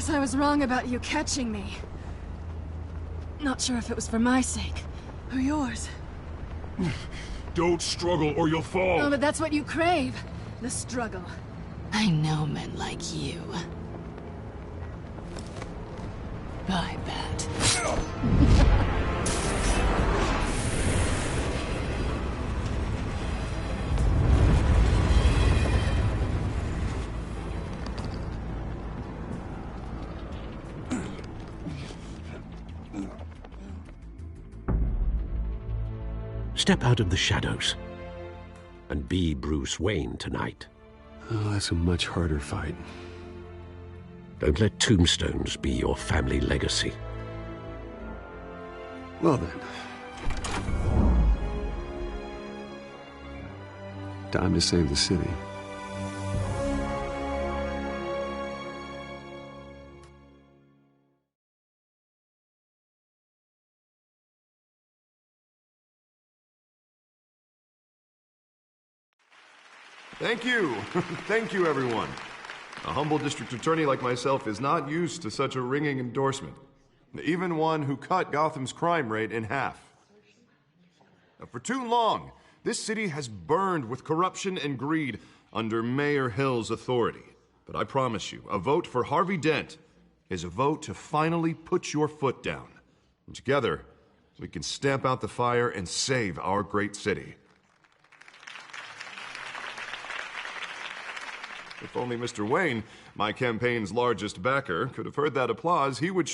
Guess I was wrong about you catching me. Not sure if it was for my sake, or yours. Don't struggle or you'll fall. Oh, but that's what you crave. The struggle. I know men like you. I bet. Step out of the shadows and be Bruce Wayne tonight. Oh, that's a much harder fight. Don't let tombstones be your family legacy. Well then. Time to save the city. Thank you. Thank you, everyone. A humble district attorney like myself is not used to such a ringing endorsement. Even one who cut Gotham's crime rate in half. For too long, this city has burned with corruption and greed under Mayor Hill's authority. But I promise you, a vote for Harvey Dent is a vote to finally put your foot down. And together, we can stamp out the fire and save our great city. If only Mr. Wayne, my campaign's largest backer, could have heard that applause, he would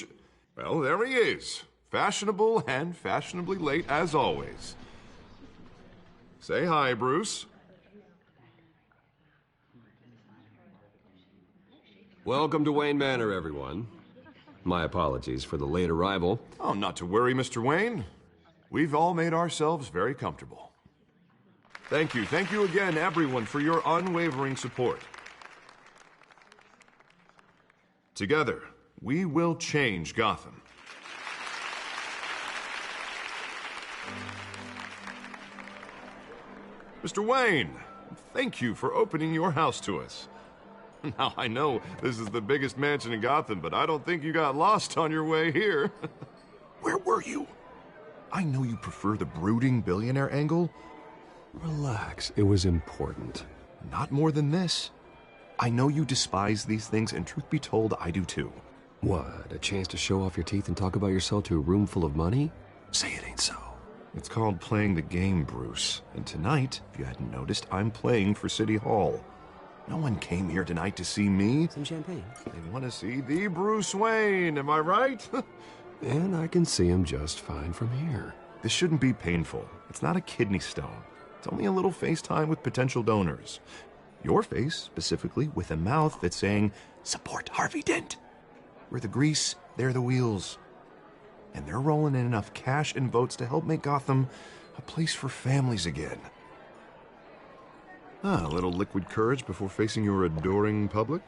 well, there he is. Fashionable and fashionably late as always. Say hi, Bruce. Welcome to Wayne Manor, everyone. My apologies for the late arrival. Oh, not to worry, Mr. Wayne. We've all made ourselves very comfortable. Thank you again, everyone, for your unwavering support. Together, we will change Gotham. Mr. Wayne, thank you for opening your house to us. Now, I know this is the biggest mansion in Gotham, but I don't think you got lost on your way here. Where were you? I know you prefer the brooding billionaire angle. Relax, it was important. Not more than this. I know you despise these things, and truth be told, I do too. What, a chance to show off your teeth and talk about yourself to a room full of money? Say it ain't so. It's called playing the game, Bruce. And tonight, if you hadn't noticed, I'm playing for City Hall. No one came here tonight to see me. Some champagne. They want to see the Bruce Wayne, am I right? And I can see him just fine from here. This shouldn't be painful. It's not a kidney stone. It's only a little FaceTime with potential donors. Your face, specifically, with a mouth that's saying, support Harvey Dent. We're the grease, they're the wheels. And they're rolling in enough cash and votes to help make Gotham a place for families again. A little liquid courage before facing your adoring public.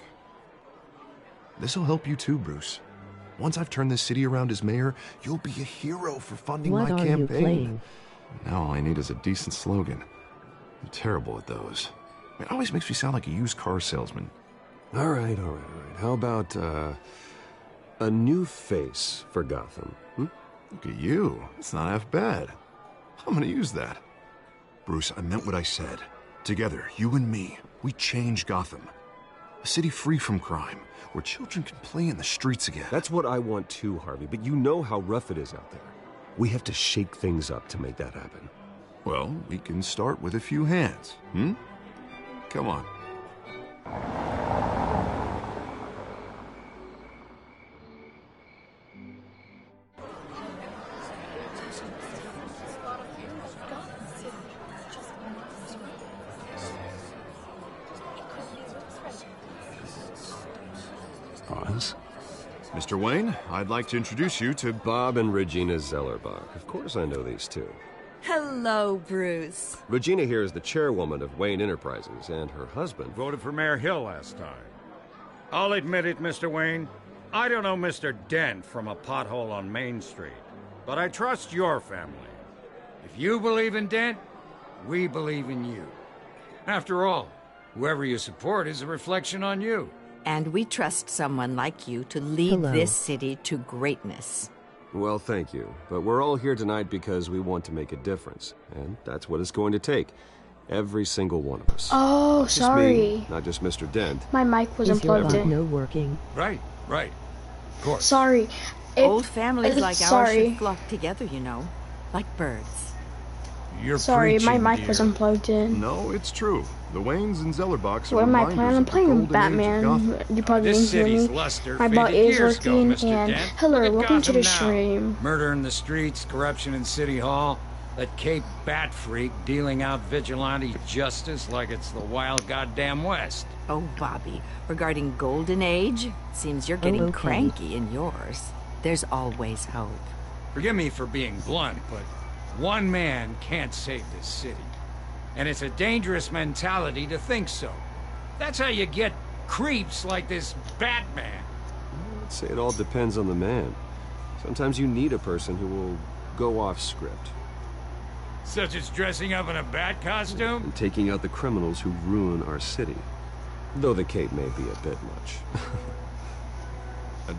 This'll help you too, Bruce. Once I've turned this city around as mayor, you'll be a hero for funding my campaign. What are you playing? Now all I need is a decent slogan. I'm terrible at those. It always makes me sound like a used car salesman. All right. How about, a new face for Gotham? Look at you. It's not half bad. I'm gonna use that. Bruce, I meant what I said. Together, you and me, we change Gotham. A city free from crime, where children can play in the streets again. That's what I want too, Harvey, but you know how rough it is out there. We have to shake things up to make that happen. Well, we can start with a few hands, Come on. Pause. Mr. Wayne, I'd like to introduce you to Bob and Regina Zellerbach. Of course I know these two. Hello, Bruce. Regina here is the chairwoman of Wayne Enterprises, and her husband voted for Mayor Hill last time. I'll admit it, Mr. Wayne. I don't know Mr. Dent from a pothole on Main Street, but I trust your family. If you believe in Dent, we believe in you. After all, whoever you support is a reflection on you. And we trust someone like you to lead this city to greatness. Well, thank you. But we're all here tonight because we want to make a difference. And that's what it's going to take. Every single one of us. Oh, Not just sorry. me, not just Mr. Dent. My mic wasn't plugged in. No working. Right. Of course. Sorry. Old families like ours sorry. should flock together, you know. Like birds. You're Sorry, my preaching, mic dear. wasn't plugged in. No, it's true. The Waynes and Zellerbachs are What am I reminders playing? I'm of the playing golden age of Batman. Gotham. You probably This didn't hear city's me. luster My bot faded is years ago, working, Mr. and Dent. hello, Look at welcome to the Gotham now. stream. Murder in the streets, corruption in City Hall, that Cape Bat Freak dealing out vigilante justice like it's the wild goddamn West. Oh, Bobby, regarding Golden Age, seems you're getting okay. cranky in yours. There's always hope. Forgive me for being blunt, but one man can't save this city. And it's a dangerous mentality to think so. That's how you get creeps like this Batman. I'd say it all depends on the man. Sometimes you need a person who will go off script. Such as dressing up in a bat costume? And taking out the criminals who ruin our city. Though the cape may be a bit much.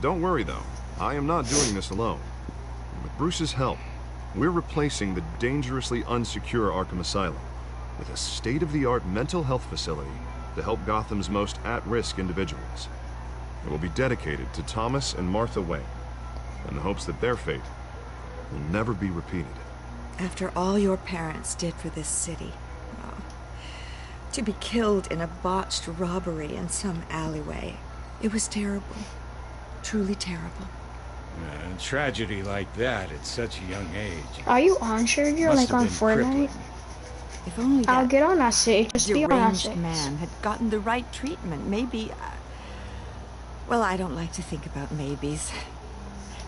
Don't worry, though. I am not doing this alone. With Bruce's help, we're replacing the dangerously unsecure Arkham Asylum with a state-of-the-art mental health facility to help Gotham's most at-risk individuals. It will be dedicated to Thomas and Martha Wayne, in the hopes that their fate will never be repeated. After all your parents did for this city, to be killed in a botched robbery in some alleyway, it was terrible. Truly terrible. A tragedy like that at such a young age. Are you on Sergio, Must like have on been Fortnite? crippling. If only I'll that get on that 6. Just be on that deranged 6. man had gotten the right treatment, maybe... well, I don't like to think about maybes.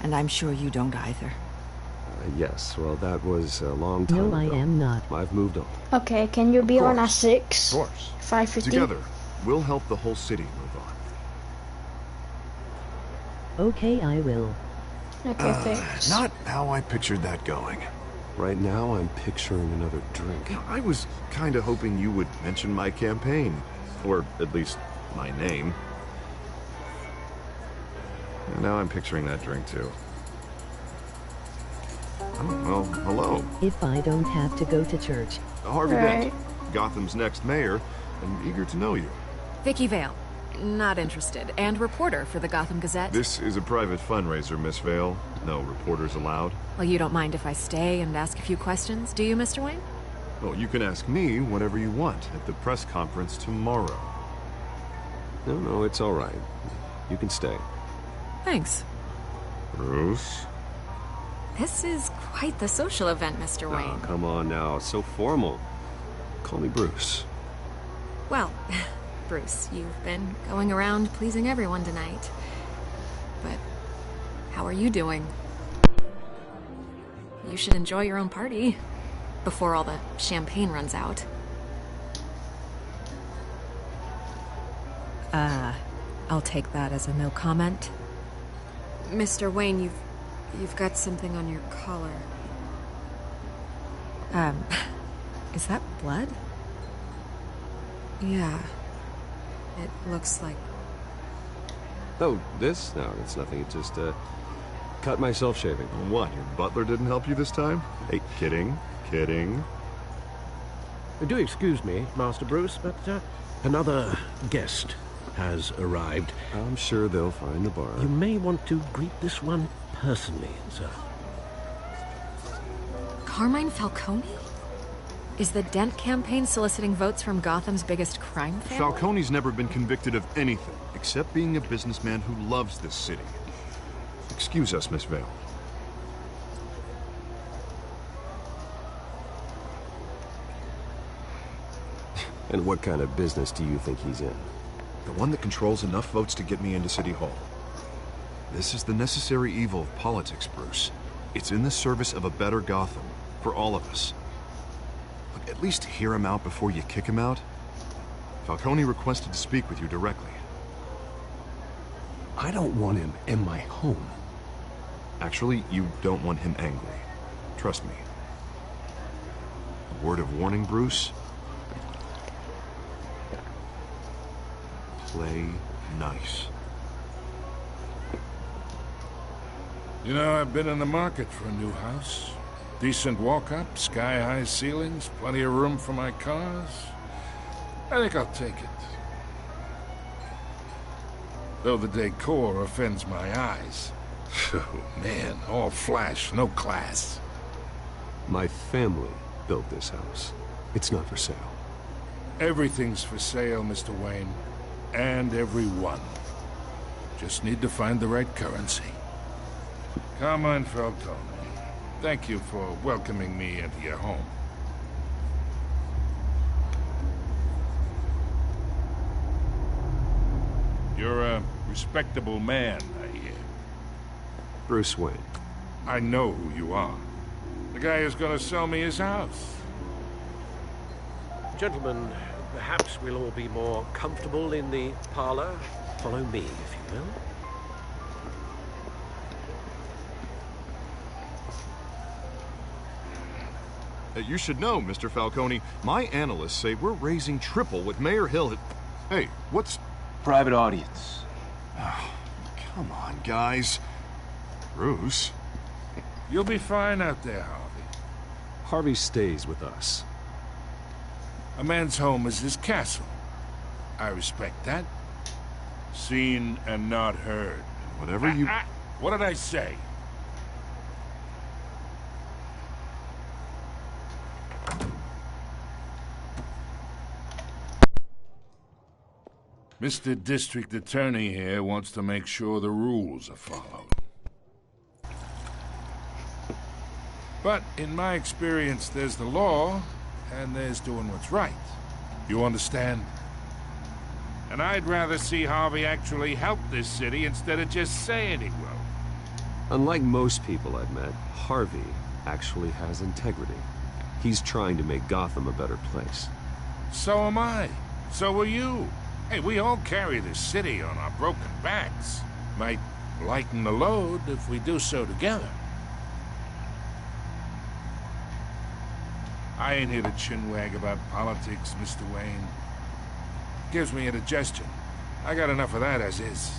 And I'm sure you don't either. Yes, well, that was a long time No, I ago. am not. I've moved on. Okay, can you be on that 6? Of course. 550? Together, we'll help the whole city move on. Okay, I will. Okay, thanks. Not how I pictured that going. Right now, I'm picturing another drink. I was kind of hoping you would mention my campaign. Or at least, my name. And now I'm picturing that drink, too. Oh, well, hello. If I don't have to go to church. Harvey Right. Dent, Gotham's next mayor, and eager to know you. Vicky Vale. Not interested. And reporter for the Gotham Gazette. This is a private fundraiser, Miss Vale. No reporters allowed. Well, you don't mind if I stay and ask a few questions, do you, Mr. Wayne? Well, you can ask me whatever you want at the press conference tomorrow. No, it's all right. You can stay. Thanks. Bruce? This is quite the social event, Mr. Oh, Wayne. come on now. It's so formal. Call me Bruce. Well, Bruce, you've been going around pleasing everyone tonight. But how are you doing? You should enjoy your own party before all the champagne runs out. I'll take that as a no comment. Mr. Wayne, you've got something on your collar. Is that blood? Yeah. It looks like... Oh, this? No, it's nothing. It just, cut myself shaving. What, your butler didn't help you this time? Hey, kidding. Do excuse me, Master Bruce, but another guest has arrived. I'm sure they'll find the bar. You may want to greet this one personally, sir. Carmine Falcone? Is the Dent campaign soliciting votes from Gotham's biggest crime family? Falcone's never been convicted of anything, except being a businessman who loves this city. Excuse us, Miss Vale. And what kind of business do you think he's in? The one that controls enough votes to get me into City Hall. This is the necessary evil of politics, Bruce. It's in the service of a better Gotham, for all of us. Look, at least hear him out before you kick him out. Falcone requested to speak with you directly. I don't want him in my home. Actually, you don't want him angry. Trust me. A word of warning, Bruce. Play Nice. You know, I've been in the market for a new house. Decent walk-up, sky-high ceilings, plenty of room for my cars. I think I'll take it. Though the decor offends my eyes. Oh, man, all flash, no class. My family built this house. It's not for sale. Everything's for sale, Mr. Wayne. And everyone. Just need to find the right currency. Come on, Falcone. Thank you for welcoming me into your home. You're a respectable man, I hear. Bruce Wayne. I know who you are. The guy who's gonna sell me his house. Gentlemen, perhaps we'll all be more comfortable in the parlor. Follow me, if you will. You should know, Mr. Falcone, my analysts say we're raising triple what Mayor Hill had... Hey, what's... Private audience. Oh, come on, guys. Bruce? You'll be fine out there, Harvey. Harvey stays with us. A man's home is his castle. I respect that. Seen and not heard. Whatever you... What did I say? Mr. District Attorney here wants to make sure the rules are followed. But in my experience, there's the law, and there's doing what's right. You understand? And I'd rather see Harvey actually help this city instead of just saying he will. Unlike most people I've met, Harvey actually has integrity. He's trying to make Gotham a better place. So am I. So are you. Hey, we all carry this city on our broken backs. Might lighten the load if we do so together. I ain't here to chinwag about politics, Mr. Wayne. Gives me indigestion. I got enough of that as is.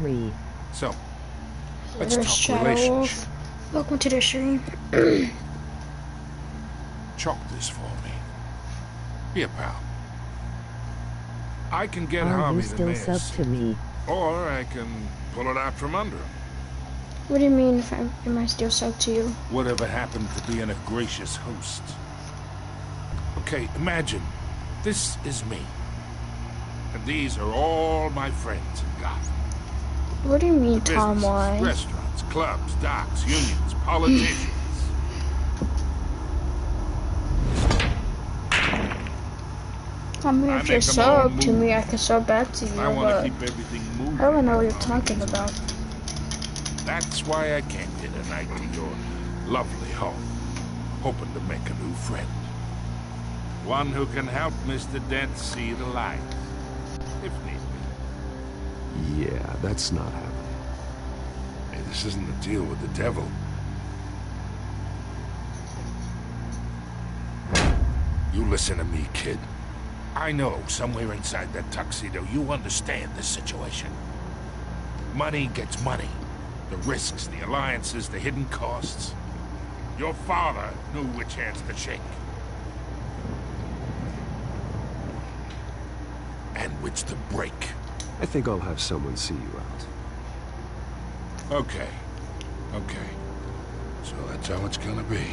Read. So, let's There's talk Shadow relationship. Wolf. Welcome to the stream. Chalk this for me. Be a pal. I can get Are Harvey you the still mayor's sub to me? or I can pull it out from under him. What do you mean if am I still sub to you? Whatever happened to being a gracious host? Okay, imagine, this is me. And these are all my friends in Gotham. What do you mean, Tom Businesses, Wine? restaurants, clubs, docks, unions, politicians. I mean, I if make you're them all sub to move. me, I can sub back to you, I want to but keep everything moving. I don't know what you're talking about. That's why I came here tonight to your lovely home, hoping to make a new friend. One who can help Mr. Dent see the light, if need Yeah, that's not happening. be. Hey, this isn't a deal with the devil. You listen to me, kid. I know somewhere inside that tuxedo you understand this situation. Money gets money. The risks, the alliances, the hidden costs. Your father knew which hands to shake. And which to break. I think I'll have someone see you out. Okay. Okay. So that's how it's gonna be.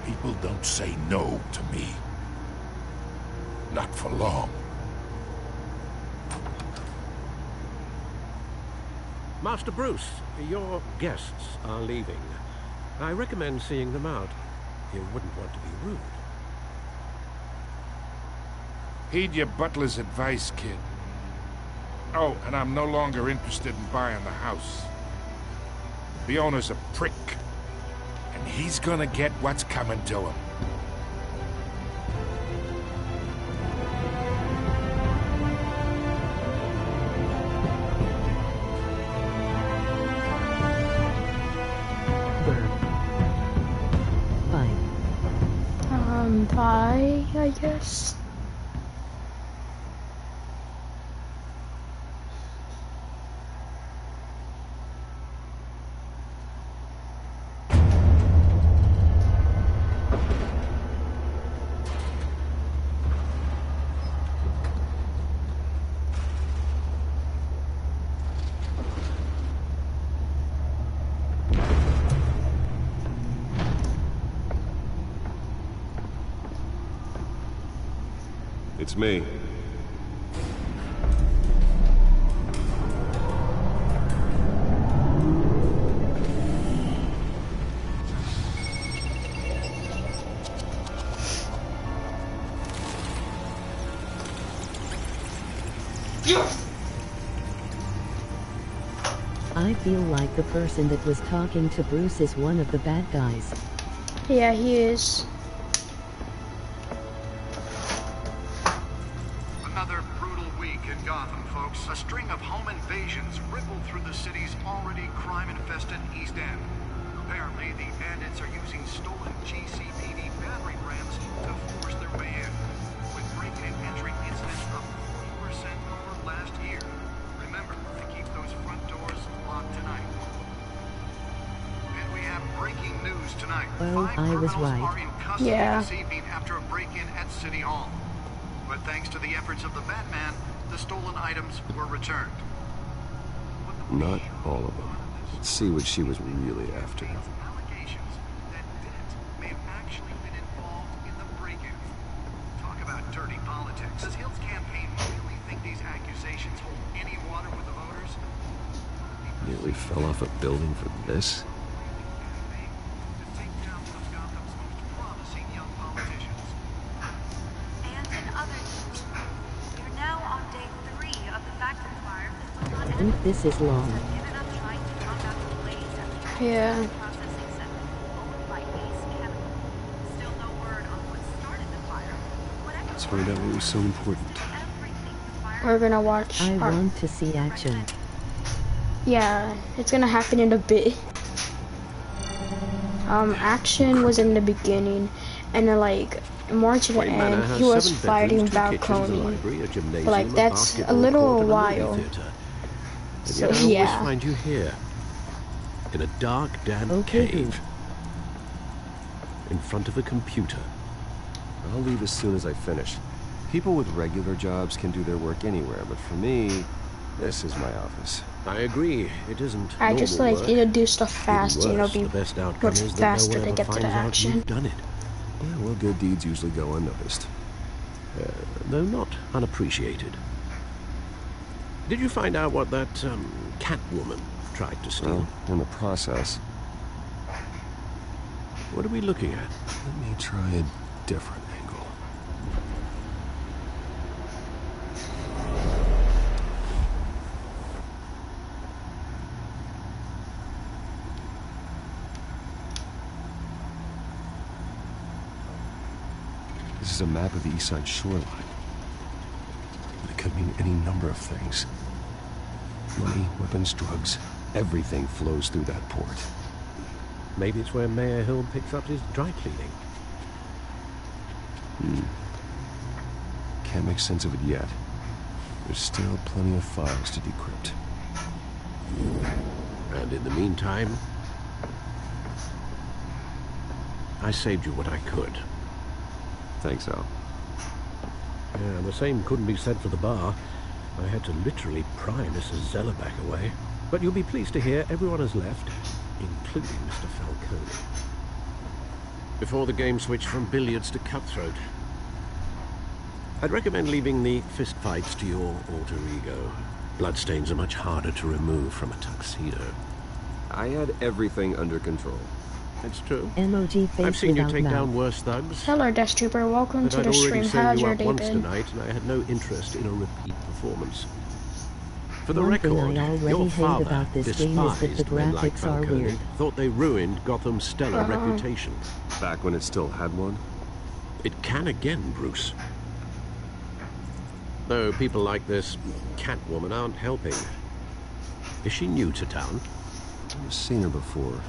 People don't say no to me. Not for long. Master Bruce, your guests are leaving. I recommend seeing them out. You wouldn't want to be rude. Heed your butler's advice, kid. Oh, and I'm no longer interested in buying the house. The owner's a prick. And he's gonna get what's coming to him. Bye, I guess. It's me. I feel like the person that was talking to Bruce is one of the bad guys. Yeah, he is. Another brutal week in Gotham, folks. A string of home invasions rippled through the city's already crime-infested East End. Apparently, the bandits are using stolen GCPD battering rams to force their way in, with break-in and entry incidents up 40% over last year. Remember to keep those front doors locked tonight. And we have breaking news tonight. Well, 5 I was criminals right. are in custody Yeah. this evening after a break-in at City Hall. But thanks to the efforts of the Batman, the stolen items were returned. Not all of them. Let's see what she was really after. Allegations that Dent may have actually been involved in the break-in. Talk about dirty politics. Does Hill's campaign really think these accusations hold any water with the voters? Nearly fell off a building for this? To take down one of Gotham's most promising young politicians. And in other news, we're now on day 3 of the factory fire that was on And this is long. given up trying to combat the blaze at the Yeah. processing center owned by Ace Chemical. Still no word on what started the fire. Whatever Let's find out what was so important. everything the fire We're gonna watch. I want to see action. Yeah, it's gonna happen in a bit. Action was in the beginning, and then like more to the Wayne Manor end, has he was 7 fighting bedrooms, 2 kitchens, a balcony. library, a gymnasium, But like a that's a basketball little court, and a while. movie theater. And So yet I always yeah. find you here, in a dark, damp Okay. cave, in front of a computer. I'll leave as soon as I finish. People with regular jobs can do their work anywhere, but for me, this is my office. I agree, it isn't I just normal like work. need to do stuff Even fast, you know, worse, be the best outcome much is that faster no one to ever get to the finds out action. you've done it. Yeah, well, good deeds usually go unnoticed. Though not unappreciated. Did you find out what that Catwoman tried to steal? Well, in the process, What are we looking at? let me try a different angle. This is a map of the East Side shoreline. It could mean any number of things. Money, weapons, drugs, everything flows through that port. Maybe it's where Mayor Hill picks up his dry cleaning. Can't make sense of it yet. There's still plenty of files to decrypt. And in the meantime, I saved you what I could. Thanks, Al. Yeah, the same couldn't be said for the bar. I had to literally pry Mrs. Zellerback away. But you'll be pleased to hear everyone has left, including Mr. Falcone. Before the game switched from billiards to cutthroat. I'd recommend leaving the fistfights to your alter ego. Bloodstains are much harder to remove from a tuxedo. I had everything under control. It's true. MOG face I've seen you without take mouth. down worse thugs. Hello, Death Trooper. Welcome But to I'd the already stream. saved How's you your up day once been? tonight, and I had no interest in a repeat performance. For the One thing record, I already your hate father about this game is that the despised men like graphics are Falcone, weird. thought they ruined Gotham's stellar reputation. Back when it still had one? It can again, Bruce. Though people like this Catwoman aren't helping. Is she new to town? I've seen her before.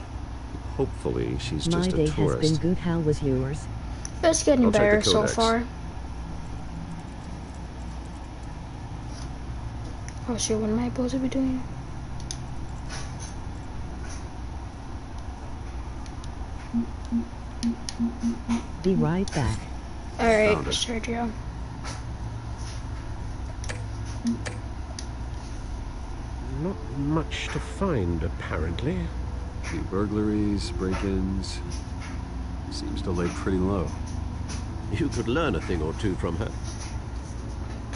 Hopefully, she's My just day a has tourist. been good. How was yours? It's getting I'll check the better so codex. far. Oh shit, what am I supposed to be doing? Be right back. Alright, Found it. Sergio. Not much to find, apparently. The burglaries, break-ins. Seems to lay pretty low. You could learn a thing or two from her.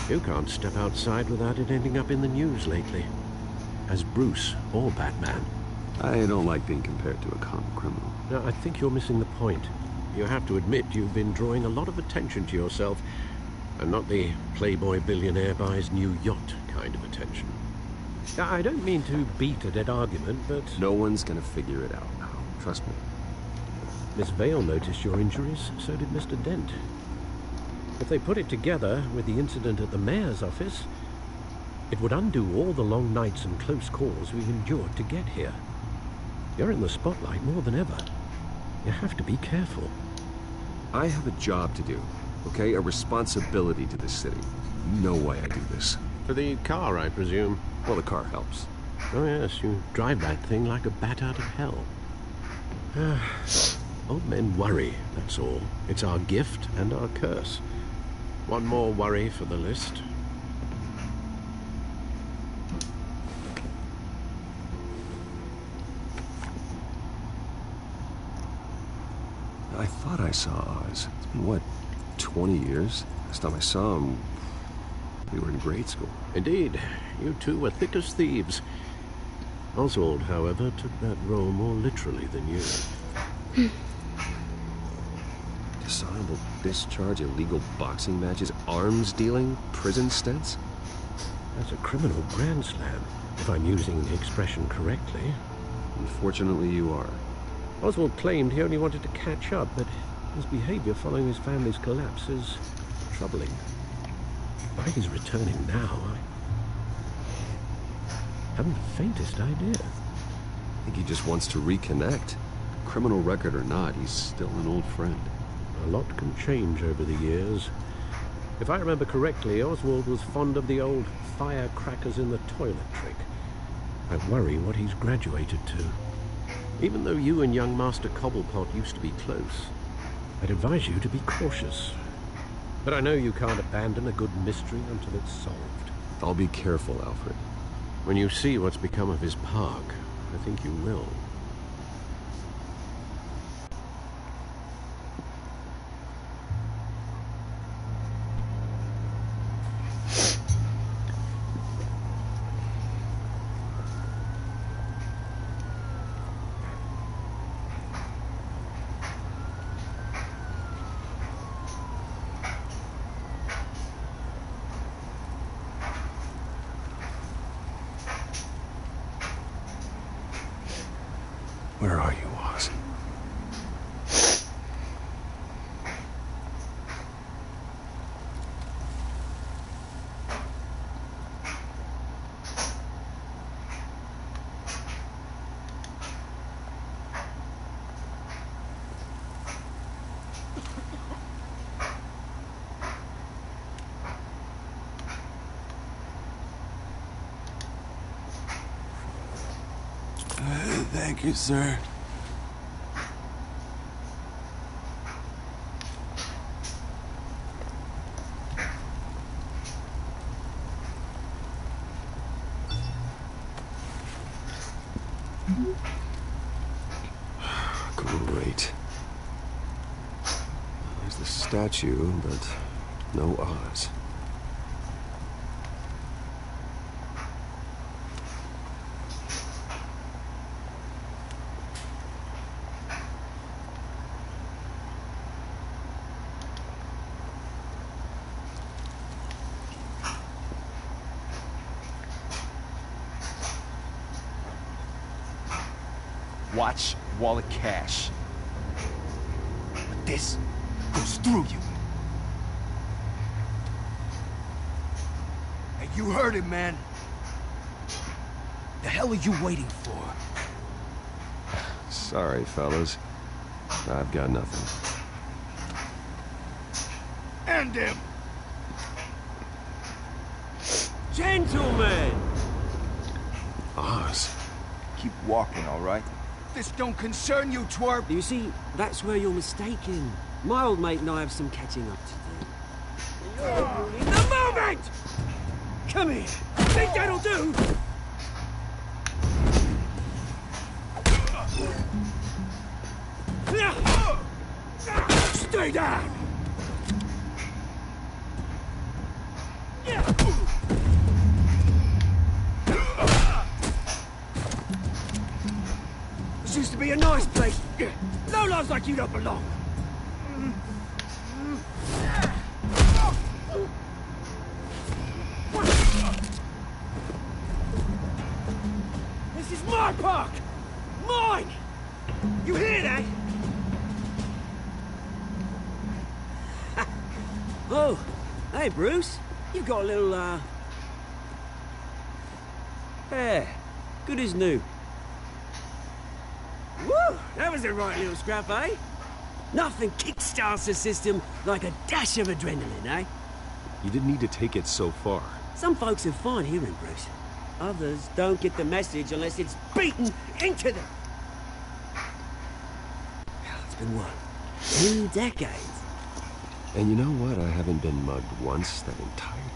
You can't step outside without it ending up in the news lately. As Bruce or Batman. I don't like being compared to a common criminal. No, I think you're missing the point. You have to admit you've been drawing a lot of attention to yourself, and not the playboy billionaire buys new yacht kind of attention. I don't mean to beat a dead argument, but... No one's gonna figure it out now. Trust me. Miss Vale noticed your injuries, so did Mr. Dent. If they put it together with the incident at the mayor's office, it would undo all the long nights and close calls we've endured to get here. You're in the spotlight more than ever. You have to be careful. I have a job to do, okay? A responsibility to this city. You know why I do this. For the car, I presume. Well, the car helps. Oh yes, you drive that thing like a bat out of hell. Old men worry, that's all. It's our gift and our curse. One more worry for the list. I thought I saw Oz. It's been, what, 20 years? Last time I saw him, we were in grade school. Indeed. You two were thick as thieves. Oswald, however, took that role more literally than you. Dishonorable discharge, illegal boxing matches, arms dealing, prison stints? That's a criminal grand slam, if I'm using the expression correctly. Unfortunately, you are. Oswald claimed he only wanted to catch up, but his behavior following his family's collapse is troubling. Why he's returning now, I haven't the faintest idea. I think he just wants to reconnect. Criminal record or not, he's still an old friend. A lot can change over the years. If I remember correctly, Oswald was fond of the old firecrackers in the toilet trick. I worry what he's graduated to. Even though you and young Master Cobblepot used to be close, I'd advise you to be cautious. But I know you can't abandon a good mystery until it's solved. I'll be careful, Alfred. When you see what's become of his park, I think you will. Where are you, Oz? Thank you, sir. Great. There's the statue, but no Oz. Watch wall of cash. But this goes through you. Hey, you heard it, man. The hell are you waiting for? Sorry, fellas. I've got nothing. End him! Gentlemen! Oz. Keep walking, all right? This don't concern you, twerp! You see, that's where you're mistaken. My old mate and I have some catching up to do. In the moment! Come here! Think that'll do? Stay down! nice place. No lives like you don't belong. This is my park! Mine! You hear that? Oh, hey, Bruce. You've got a little, hair. Good as new. Woo! That was a right little scrap, eh? Nothing kickstarts the system like a dash of adrenaline, eh? You didn't need to take it so far. Some folks have fine hearing, Bruce. Others don't get the message unless it's beaten into them. It's been, what, 2 decades? And you know what? I haven't been mugged once that entire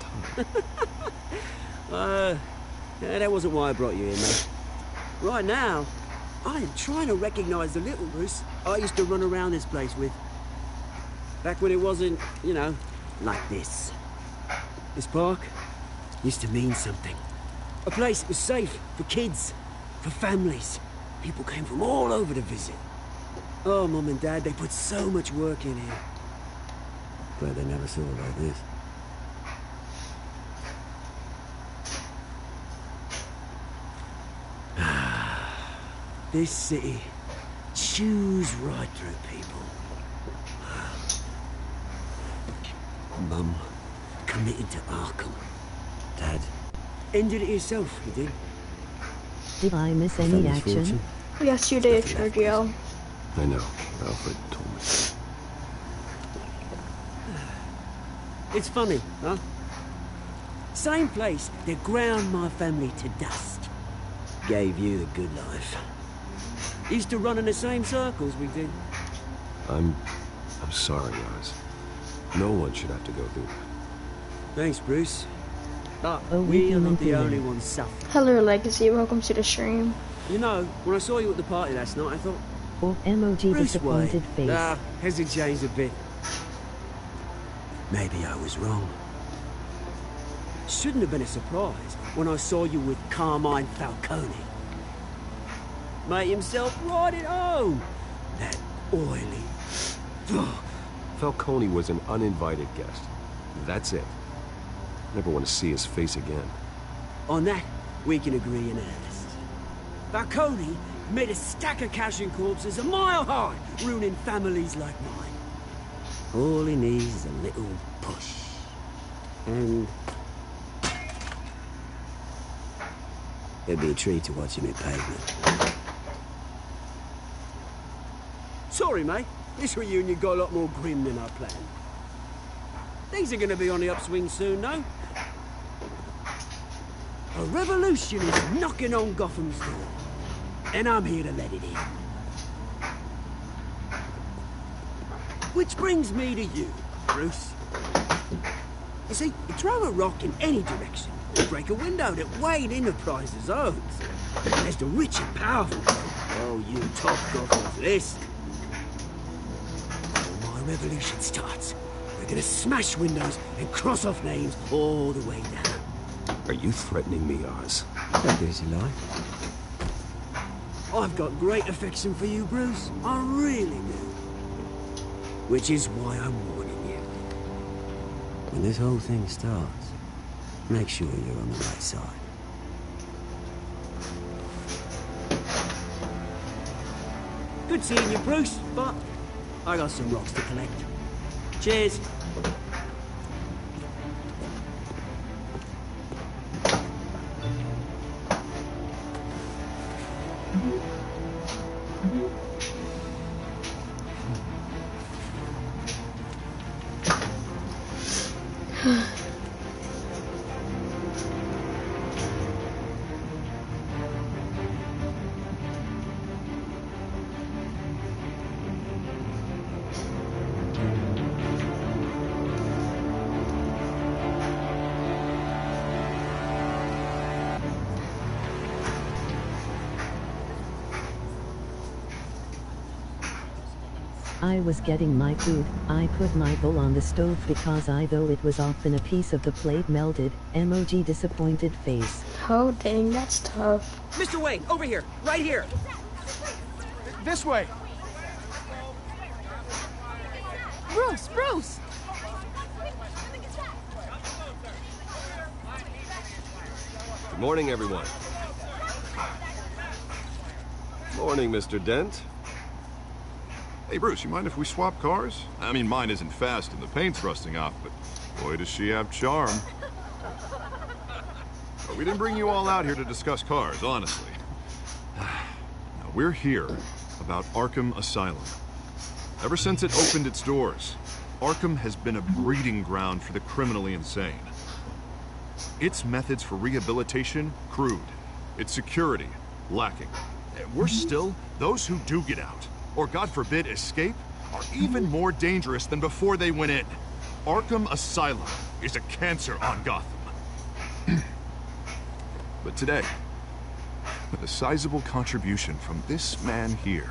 time. Yeah, that wasn't why I brought you here, mate. Right now, I am trying to recognize the little Bruce I used to run around this place with. Back when it wasn't, you know, like this. This park used to mean something. A place that was safe for kids, for families. People came from all over to visit. Oh, Mum and Dad, they put so much work in here. Glad they never saw it like this. This city chews right through people. Mum committed to Arkham. Dad ended it yourself, you did. Did I miss any action? Yes, you did, Sergio. I know. Alfred told me. It's funny, huh? Same place that ground my family to dust. Gave you the good life. Used to run in the same circles we did. I'm sorry, guys. No one should have to go through that. Thanks, Bruce. But Oh, we're not the only ones suffering. Hello, Legacy. Welcome to the stream. You know, when I saw you at the party last night, I thought... Or emoji Bruce disappointed Wayne. face. Has it changed a bit? Maybe I was wrong. Shouldn't have been a surprise when I saw you with Carmine Falcone. Made himself right at home. That oily... Falcone was an uninvited guest. That's it. Never want to see his face again. On that, we can agree in earnest. Falcone made a stack of cash and corpses a mile high, ruining families like mine. All he needs is a little push. And... it'd be a treat to watch him in pavement. Sorry, mate. This reunion got a lot more grim than I planned. Things are gonna be on the upswing soon, no? A revolution is knocking on Gotham's door. And I'm here to let it in. Which brings me to you, Bruce. You see, you throw a rock in any direction, you break a window that Wayne Enterprises owns. As the rich and powerful, oh, you top Gotham's list. When my revolution starts, we're gonna smash windows and cross off names all the way down. Are you threatening me, Oz? How busy life. I've got great affection for you, Bruce. I really do. Which is why I'm warning you. When this whole thing starts, make sure you're on the right side. Good seeing you, Bruce, but I got some rocks to collect. Cheers. I was getting my food. I put my bowl on the stove because I thought it was off and a piece of the plate melted. Emoji disappointed face. Oh, dang, that's tough. Mr. Wayne, over here. Right here. This way! Bruce! Bruce! Good morning, everyone. Morning, Mr. Dent. Hey, Bruce, you mind if we swap cars? I mean, mine isn't fast and the paint's rusting off, but boy, does she have charm. But we didn't bring you all out here to discuss cars, honestly. Now, we're here about Arkham Asylum. Ever since it opened its doors, Arkham has been a breeding ground for the criminally insane. Its methods for rehabilitation, crude. Its security, lacking. Worse still, those who do get out, or God forbid escape, are even more dangerous than before they went in. Arkham Asylum is a cancer on Gotham. But today, with a sizable contribution from this man here,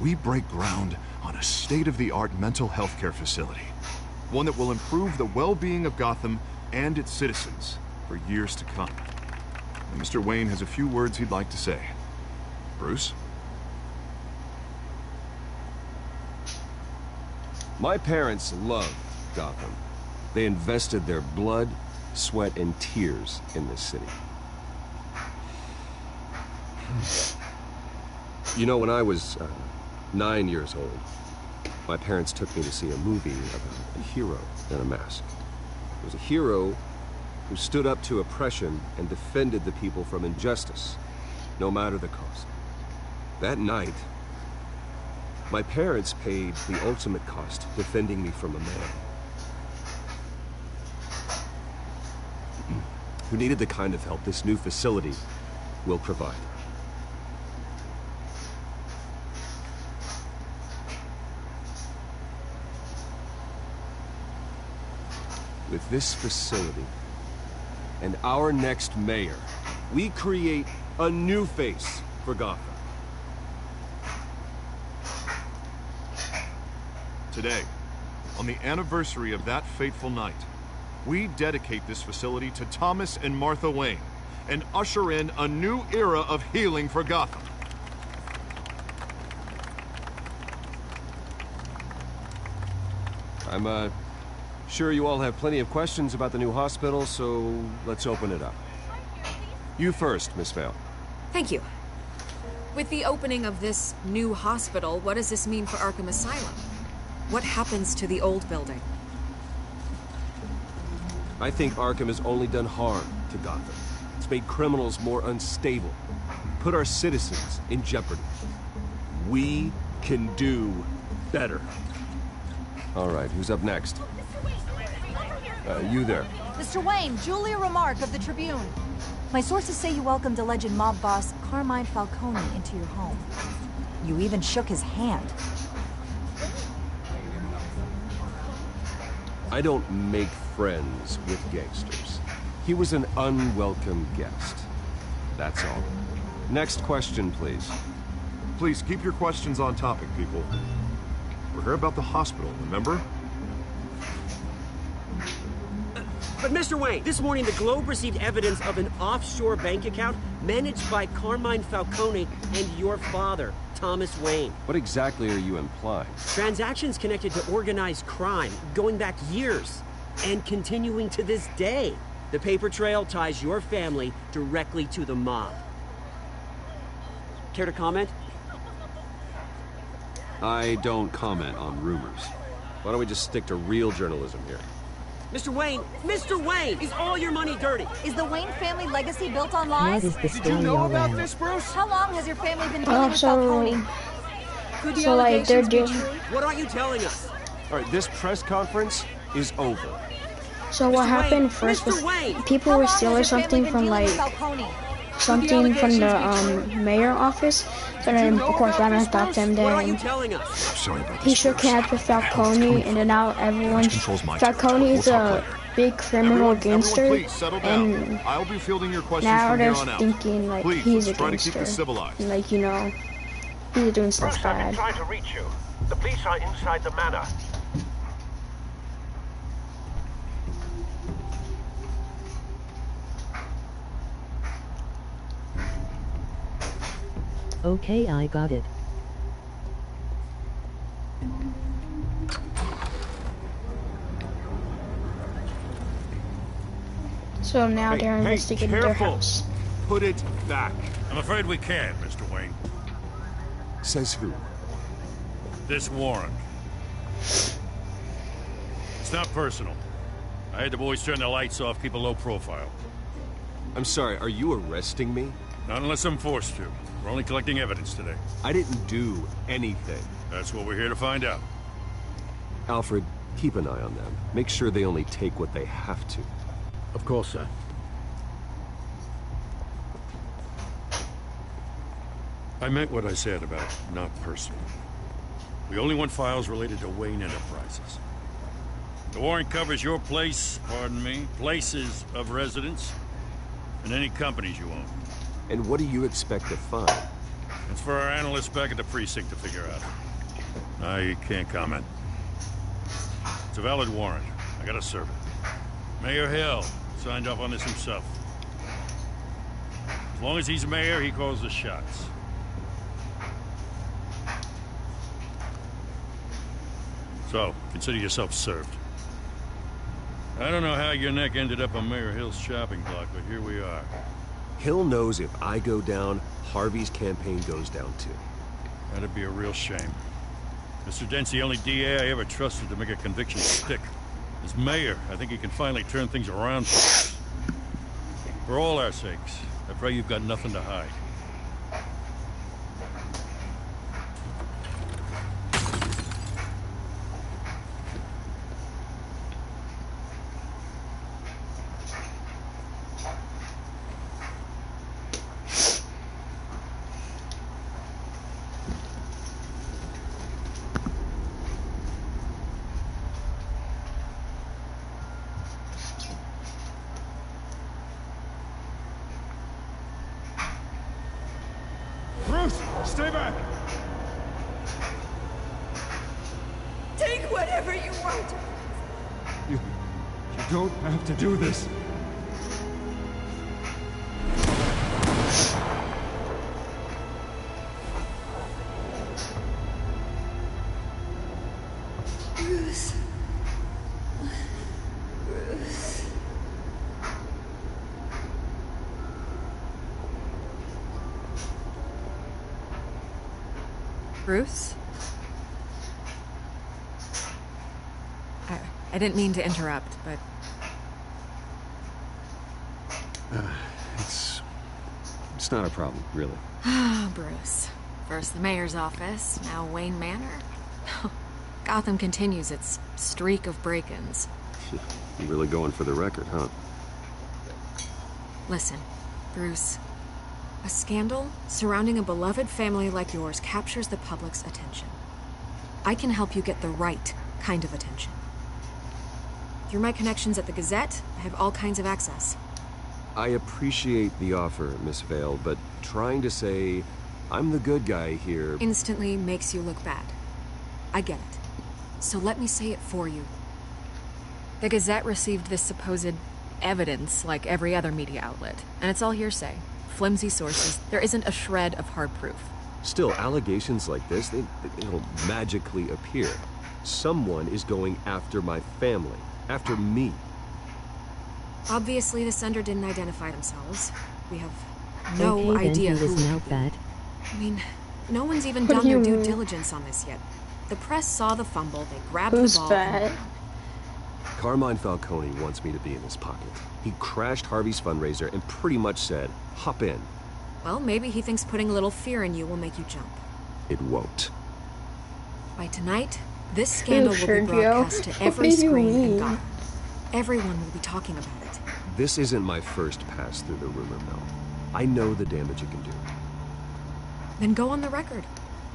we break ground on a state-of-the-art mental health care facility. One that will improve the well-being of Gotham and its citizens for years to come. And Mr. Wayne has a few words he'd like to say. Bruce? My parents loved Gotham. They invested their blood, sweat, and tears in this city. You know, when I was 9 years old, my parents took me to see a movie about a hero in a mask. It was a hero who stood up to oppression and defended the people from injustice, no matter the cost. That night, my parents paid the ultimate cost defending me from a man who needed the kind of help this new facility will provide. With this facility and our next mayor, we create a new face for Gotham. Today, on the anniversary of that fateful night, we dedicate this facility to Thomas and Martha Wayne and usher in a new era of healing for Gotham. I'm sure you all have plenty of questions about the new hospital, so let's open it up. You first, Miss Vale. Thank you. With the opening of this new hospital, what does this mean for Arkham Asylum? What happens to the old building? I think Arkham has only done harm to Gotham. It's made criminals more unstable, put our citizens in jeopardy. We can do better. All right, who's up next? You there. Mr. Wayne, Julia Remark of the Tribune. My sources say you welcomed alleged mob boss Carmine Falcone into your home. You even shook his hand. I don't make friends with gangsters. He was an unwelcome guest. That's all. Next question, please. Please, keep your questions on topic, people. We're here about the hospital, remember? But Mr. Wayne, this morning the Globe received evidence of an offshore bank account managed by Carmine Falcone and your father, Thomas Wayne. What exactly are you implying? Transactions connected to organized crime, going back years, and continuing to this day. The paper trail ties your family directly to the mob. Care to comment? I don't comment on rumors. Why don't we just stick to real journalism here? Mr. Wayne, is all your money dirty? Is the Wayne family legacy built on lies? What is the Did you story know all about around? this, Bruce? How long has your family been dealing with Falcone? Could the So, like, they're allegations be doing- true? What aren't you telling us? All right, this press conference is over. So what happened first was people were stealing something from like something from the mayor office. So then of course Batman stopped him. Then he shook hands with Falcone, and then now everyone's Falcone is a big criminal gangster, Please settle down. and I'll be fielding your questions now from they're here on out. thinking like Please, he's a let's try to gangster. keep this civilized. And, like, you know, he's doing stuff Bruce, I've been bad. trying to reach you. The police are inside the manor. Okay, I got it. So now they're investigating their house. Put it back. I'm afraid we can't, Mr. Wayne. Says who? This warrant. It's not personal. I had the boys turn the lights off, keep a low profile. I'm sorry, are you arresting me? Not unless I'm forced to. We're only collecting evidence today. I didn't do anything. That's what we're here to find out. Alfred, keep an eye on them. Make sure they only take what they have to. Of course, sir. I meant what I said about not personal. We only want files related to Wayne Enterprises. The warrant covers your place, pardon me, places of residence, and any companies you own. And what do you expect to find? It's for our analysts back at the precinct to figure out. I can't comment. It's a valid warrant. I gotta serve it. Mayor Hill signed off on this himself. As long as he's mayor, he calls the shots. So, consider yourself served. I don't know how your neck ended up on Mayor Hill's chopping block, but here we are. Hill knows if I go down, Harvey's campaign goes down too. That'd be a real shame. Mr. Dent's the only DA I ever trusted to make a conviction stick. As mayor, I think he can finally turn things around for us. For all our sakes, I pray you've got nothing to hide. Stay back! Take whatever you want. You don't have to do this. Bruce. Bruce. Bruce? I didn't mean to interrupt, but... It's not a problem, really. Ah, Bruce. First the mayor's office, now Wayne Manor. Gotham continues its streak of break-ins. You're really going for the record, huh? Listen, Bruce. A scandal surrounding a beloved family like yours captures the public's attention. I can help you get the right kind of attention. Through my connections at the Gazette, I have all kinds of access. I appreciate the offer, Miss Vale, but trying to say I'm the good guy here... instantly makes you look bad. I get it. So let me say it for you. The Gazette received this supposed evidence like every other media outlet, and it's all hearsay. Flimsy sources. There isn't a shred of hard proof. Still, allegations like this, they don't magically appear. Someone is going after my family. After me. Obviously, the sender didn't identify themselves. We have no okay, idea then he who... was now fat. I mean, no one's even done their due diligence on this yet. The press saw the fumble, they grabbed the ball... fat? Carmine Falcone wants me to be in his pocket. He crashed Harvey's fundraiser and pretty much said, hop in. Well, maybe he thinks putting a little fear in you will make you jump. It won't. By tonight, this scandal will be broadcast to every screen in Gotham. Everyone will be talking about it. This isn't my first pass through the rumor mill. I know the damage it can do. Then go on the record.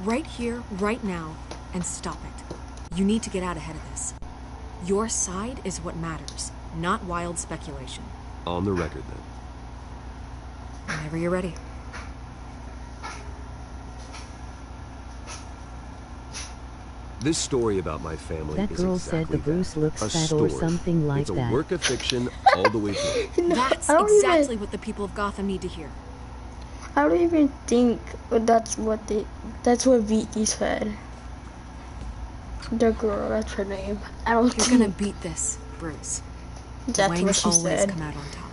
Right here, right now, and stop it. You need to get out ahead of this. Your side is what matters, not wild speculation. On the record, then. Whenever you're ready. This story about my family That is girl exactly said the Bruce looks a fat story. or something like it's that. It's a work of fiction all the way through. That's exactly what the people of Gotham need to hear. I don't even think that's what Vicky said. The girl, that's her name. I don't You're gonna beat this, Bruce. That's Wayne's what she always said. come out on top.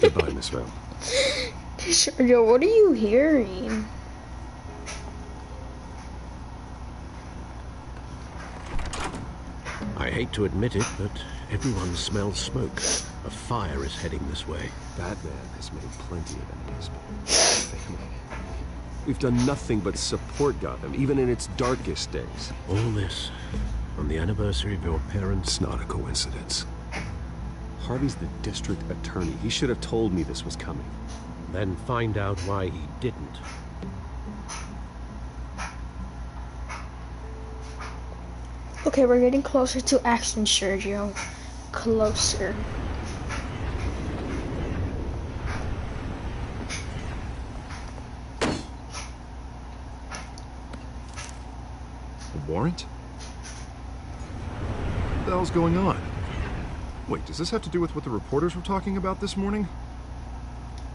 Goodbye, Miss Val. Sergio, what are you hearing? I hate to admit it, but everyone smells smoke. A fire is heading this way. Batman has made plenty of enemies, but family. We've done nothing but support Gotham, even in its darkest days. All this on the anniversary of your parents'... It's not a coincidence. Harvey's the district attorney. He should have told me this was coming. Then find out why he didn't. Okay, we're getting closer to action, Sergio. Closer. A warrant? What the hell's going on? Wait, does this have to do with what the reporters were talking about this morning?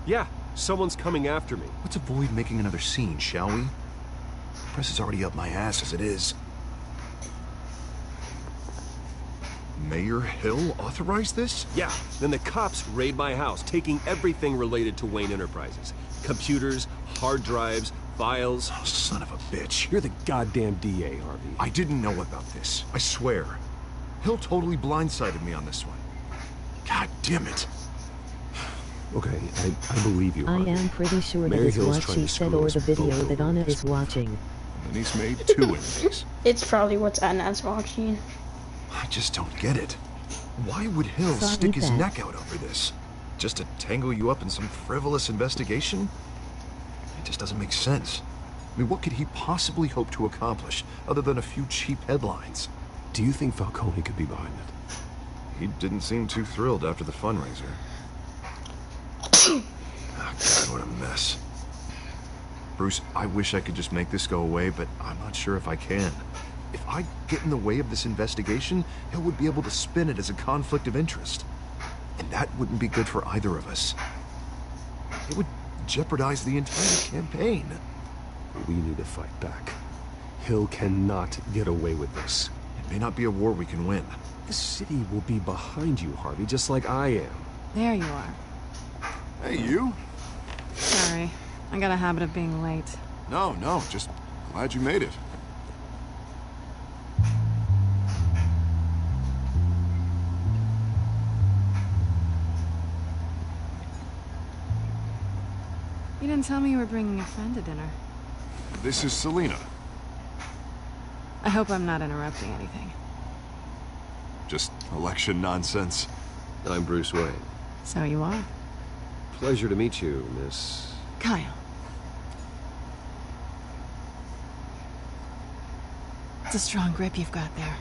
Yeah, someone's coming after me. Let's avoid making another scene, shall we? The press is already up my ass as it is. Mayor Hill authorized this? Yeah, then the cops raid my house, taking everything related to Wayne Enterprises. Computers, hard drives, files. Oh, son of a bitch. You're the goddamn DA, Harvey. I didn't know about this. I swear. Hill totally blindsided me on this one. God damn it. Okay, I believe you, Harvey. I am pretty sure Mary that is Hill's what trying she to said screw or us the video both that over Anna this. is watching. And he's made 2 enemies. It's probably what Anna's watching. I just don't get it. Why would Hill Sorry, stick his Beth. neck out over this? Just to tangle you up in some frivolous investigation? It just doesn't make sense. I mean, what could he possibly hope to accomplish other than a few cheap headlines? Do you think Falcone could be behind it? He didn't seem too thrilled after the fundraiser. Oh, God, what a mess. Bruce, I wish I could just make this go away, but I'm not sure if I can. If I get in the way of this investigation, Hill would be able to spin it as a conflict of interest. And that wouldn't be good for either of us. It would jeopardize the entire campaign. We need to fight back. Hill cannot get away with this. It may not be a war we can win. The city will be behind you, Harvey, just like I am. There you are. Hey, you? Sorry. I got a habit of being late. No, just glad you made it. You didn't tell me you were bringing a friend to dinner. This is Selina. I hope I'm not interrupting anything. Just election nonsense. I'm Bruce Wayne. So you are. Pleasure to meet you, Miss... Kyle. It's a strong grip you've got there.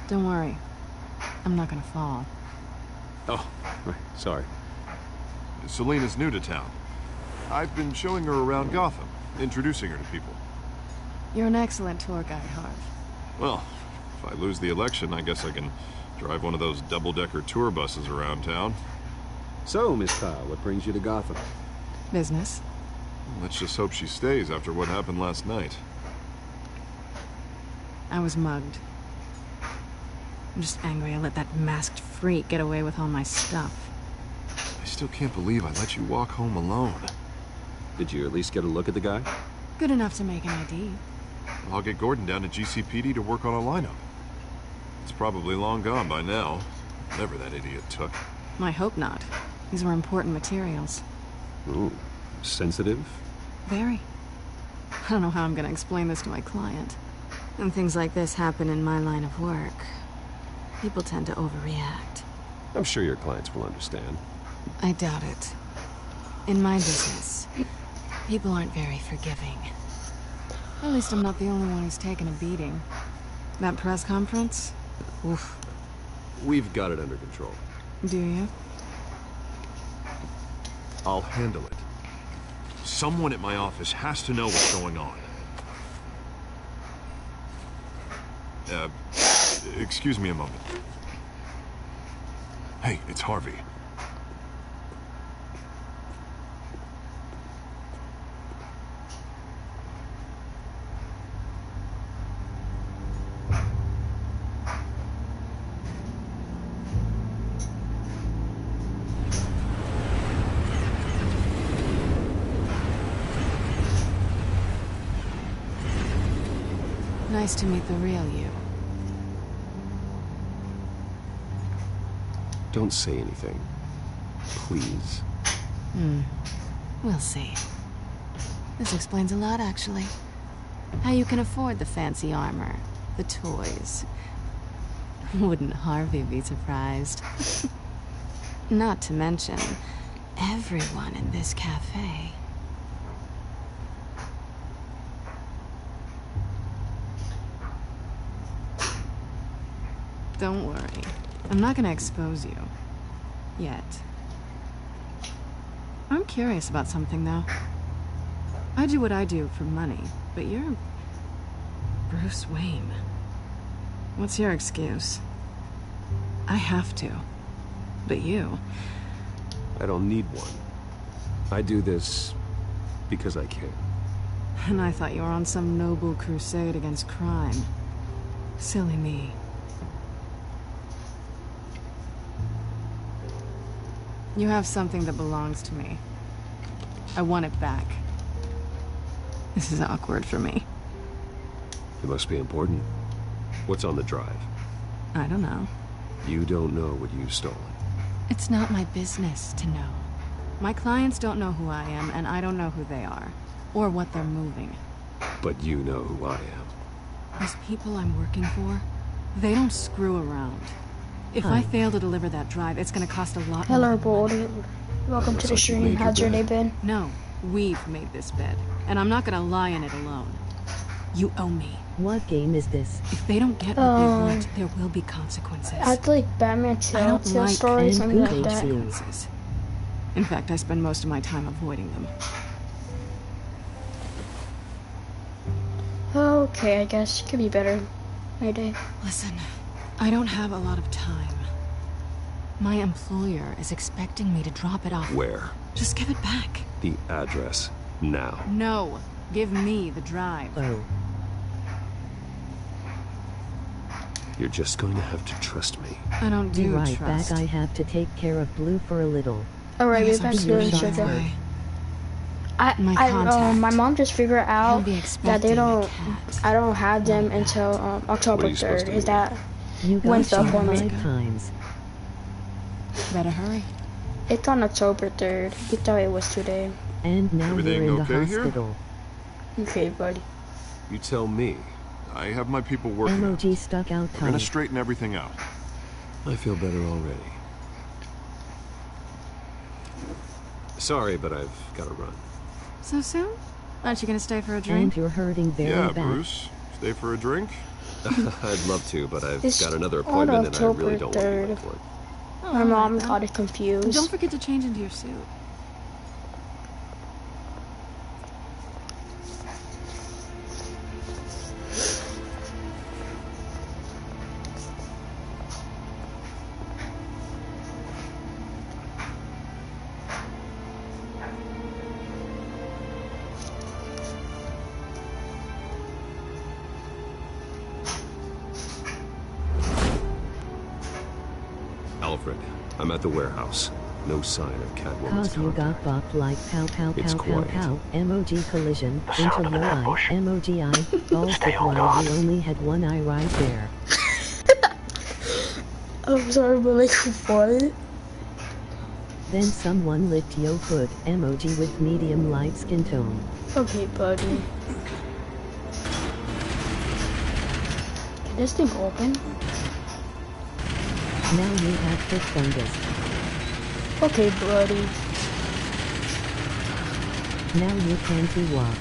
Don't worry. I'm not gonna fall. Oh, right, sorry. Selina's new to town. I've been showing her around Gotham, introducing her to people. You're an excellent tour guide, Harv. Well, if I lose the election, I guess I can drive one of those double-decker tour buses around town. So, Miss Kyle, what brings you to Gotham? Business. Let's just hope she stays after what happened last night. I was mugged. I'm just angry I let that masked freak get away with all my stuff. I still can't believe I let you walk home alone. Did you at least get a look at the guy? Good enough to make an ID. I'll get Gordon down to GCPD to work on a lineup. It's probably long gone by now. Whatever that idiot took. I hope not. These were important materials. Ooh, sensitive? Very. I don't know how I'm gonna explain this to my client. When things like this happen in my line of work, people tend to overreact. I'm sure your clients will understand. I doubt it. In my business, people aren't very forgiving. At least I'm not the only one who's taken a beating. That press conference? Oof. We've got it under control. Do you? I'll handle it. Someone at my office has to know what's going on. Excuse me a moment. Hey, it's Harvey. nice to meet the real you. Don't say anything. Please. We'll see. This explains a lot, actually. How you can afford the fancy armor, the toys. Wouldn't Harvey be surprised? Not to mention, everyone in this cafe. Don't worry. I'm not gonna expose you. Yet. I'm curious about something, though. I do what I do for money, but you're... Bruce Wayne. What's your excuse? I have to. But you... I don't need one. I do this because I can. And I thought you were on some noble crusade against crime. Silly me. You have something that belongs to me. I want it back. This is awkward for me. It must be important. What's on the drive? I don't know. You don't know what you've stolen. It's not my business to know. My clients don't know who I am, and I don't know who they are. Or what they're moving. But you know who I am. These people I'm working for, they don't screw around. If I fail to deliver that drive, it's gonna cost a lot more. Hello, board. Welcome to the stream. How's your day been? No, we've made this bed, and I'm not gonna lie in it alone. You owe me. What game is this? If they don't get what they want, there will be consequences. I like Batman Telltale stories, something like that. Consequences. In fact, I spend most of my time avoiding them. Okay, I guess it could be better. My day. Listen, I don't have a lot of time. My employer is expecting me to drop it off. Where? Just give it back. The address. Now. No. Give me the drive. Oh. You're just going to have to trust me. I don't do Be right trust. back. I have to take care of Blue for a little. Alright, we're back to the sugar. My mom just figured out that they don't. I don't have them until October 3rd. Is that when's the appointment? Better hurry. It's on October 3rd. You thought it was today. And now Everything we're in the okay here? hospital. Okay, buddy. You tell me. I have my people working. MOG stuck out We're gonna tight. straighten everything out. I feel better already. Sorry, but I've got to run. So soon? Aren't you gonna stay for a drink? And you're hurting very Yeah, bad. Bruce. Stay for a drink? I'd love to, but I've It's got another on appointment and I October really don't want to be 3rd. late for it. My mom got it confused. Don't forget to change into your suit. Alfred, I'm at the warehouse. No sign of Catwoman's Cause you got bopped like pow pow It's pow pow quiet. pow. MOG collision. The sound of an Into ambush. eye. MOG eye. Balls Stay it on while guard. you only had one eye right there. I'm sorry, but like what? Then someone licked yo foot. MOG with medium light skin tone. Okay, buddy. Can this thing open? Now you have foot fungus. Okay, buddy. Now you can't walk.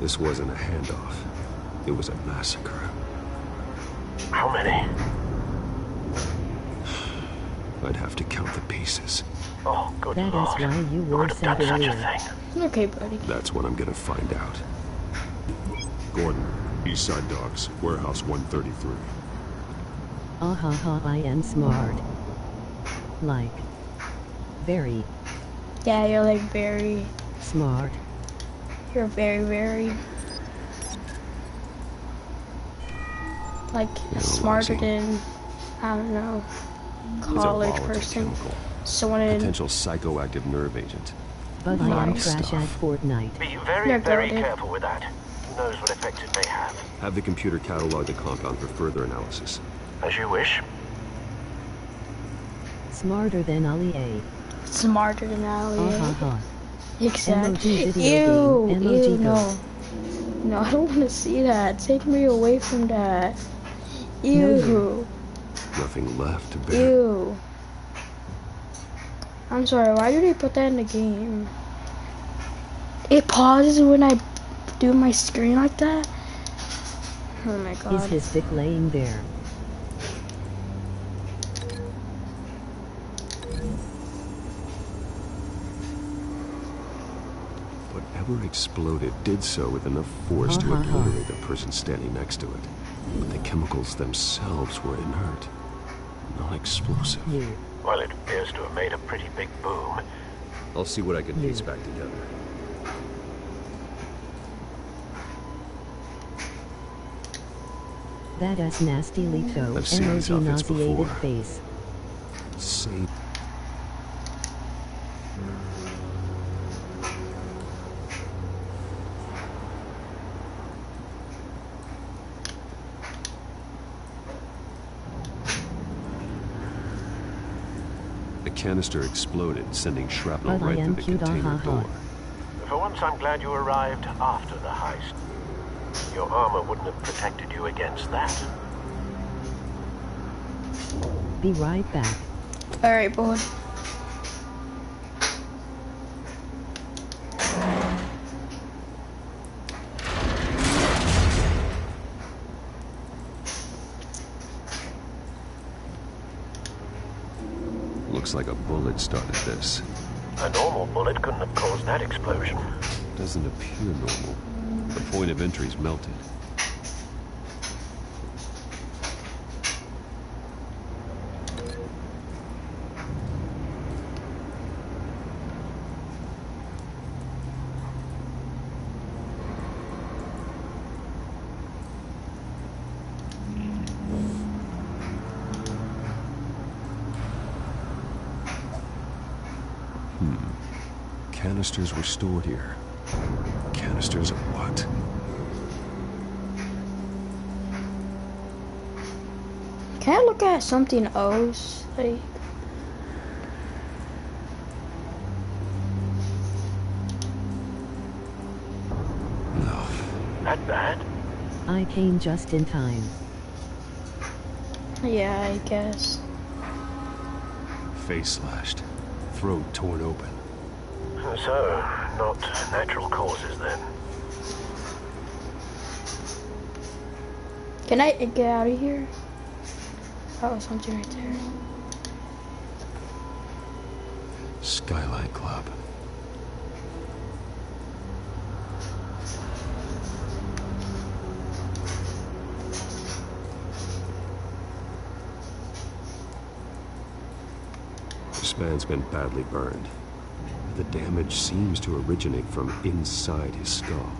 This wasn't a handoff. It was a massacre. How many? I'd have to count the pieces. Oh, good That is lord. why you were Could have done said such a earlier. thing. Okay, buddy. That's what I'm gonna find out. Gordon, Eastside Dogs, Warehouse 133. Ah ha ha, I am smart. Like. Very Yeah, you're like very. smart. You're very. Like smarter than I don't know, It's a college volatile person. chemical. Someone in. Potential psychoactive nerve agent. But I am trash at Fortnite. Be very, very careful with that. Who knows what effect it may have. Have the computer catalog the compound for further analysis. As you wish. Smarter than Ali A. Smarter than Ali A. Exactly. Emoji Ew, video game. Emoji ew, no. No, I don't want to see that. Take me away from that. Ew. Nothing left to bear. Ew. I'm sorry, why do they put that in the game? It pauses when I do my screen like that? Oh my god. Is his dick laying there? Whatever exploded did so with enough force to obliterate the person standing next to it. But the chemicals themselves were inert, non-explosive. Well, it appears to have made a pretty big boom. I'll see what I can piece back together. That ass nasty Lito. I've seen these Emoji outfits nauseated before. face. Same. The canister exploded, sending shrapnel right through the container door. For once, I'm glad you arrived after the heist. Your armor wouldn't have protected you against that. Be right back. Alright, boy. Looks like a bullet started this. A normal bullet couldn't have caused that explosion. Doesn't appear normal. The point of entry's melted. Canisters were stored here. Canisters of what? Can I look at something else? Like... No. That bad? I came just in time. Yeah, I guess. Face slashed. Throat torn open. So, not natural causes then. Can I get out of here? Oh, something right there. Skyline Club. This man's been badly burned. The damage seems to originate from inside his skull.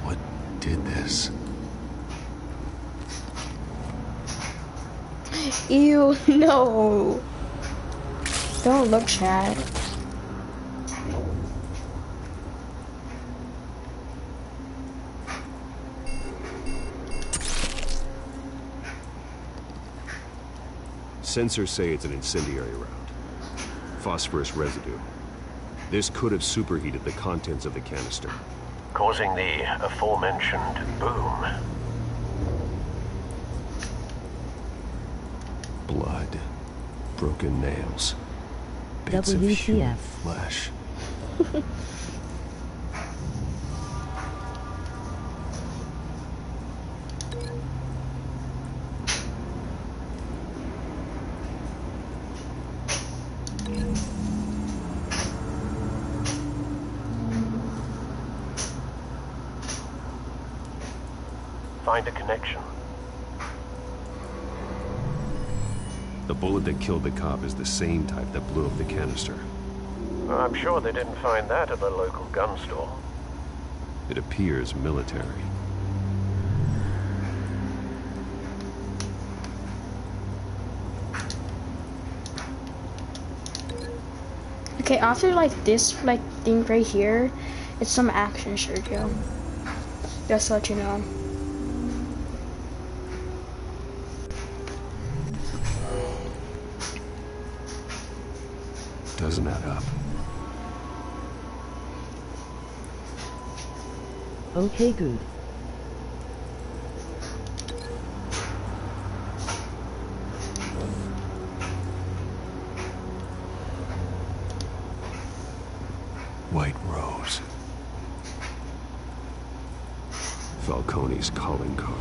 What did this? Ew, no. Don't look, Chad. Sensors say it's an incendiary round. Phosphorus residue. This could have superheated the contents of the canister, causing the aforementioned boom. Blood, broken nails, bits of human flesh. Find a connection. The bullet that killed the cop is the same type that blew up the canister. I'm sure they didn't find that at the local gun store. It appears military. Okay, after like this like thing right here, it's some action, Sergio. Just to let you know. Doesn't add up. Okay, good. White Rose. Falcone's calling card.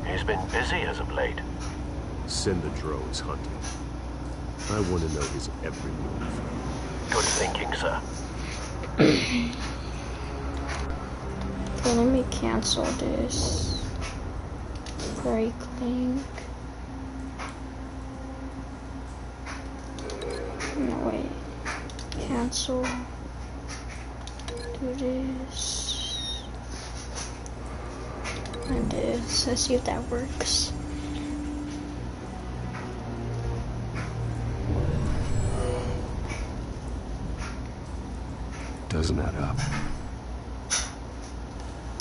He's been busy as of late. Send the drones hunting. I want to know his every move. Good thinking, sir. Okay, let me cancel this. Break link. No, wait. Cancel. Do this. And this. Let's see if that works. Doesn't add up.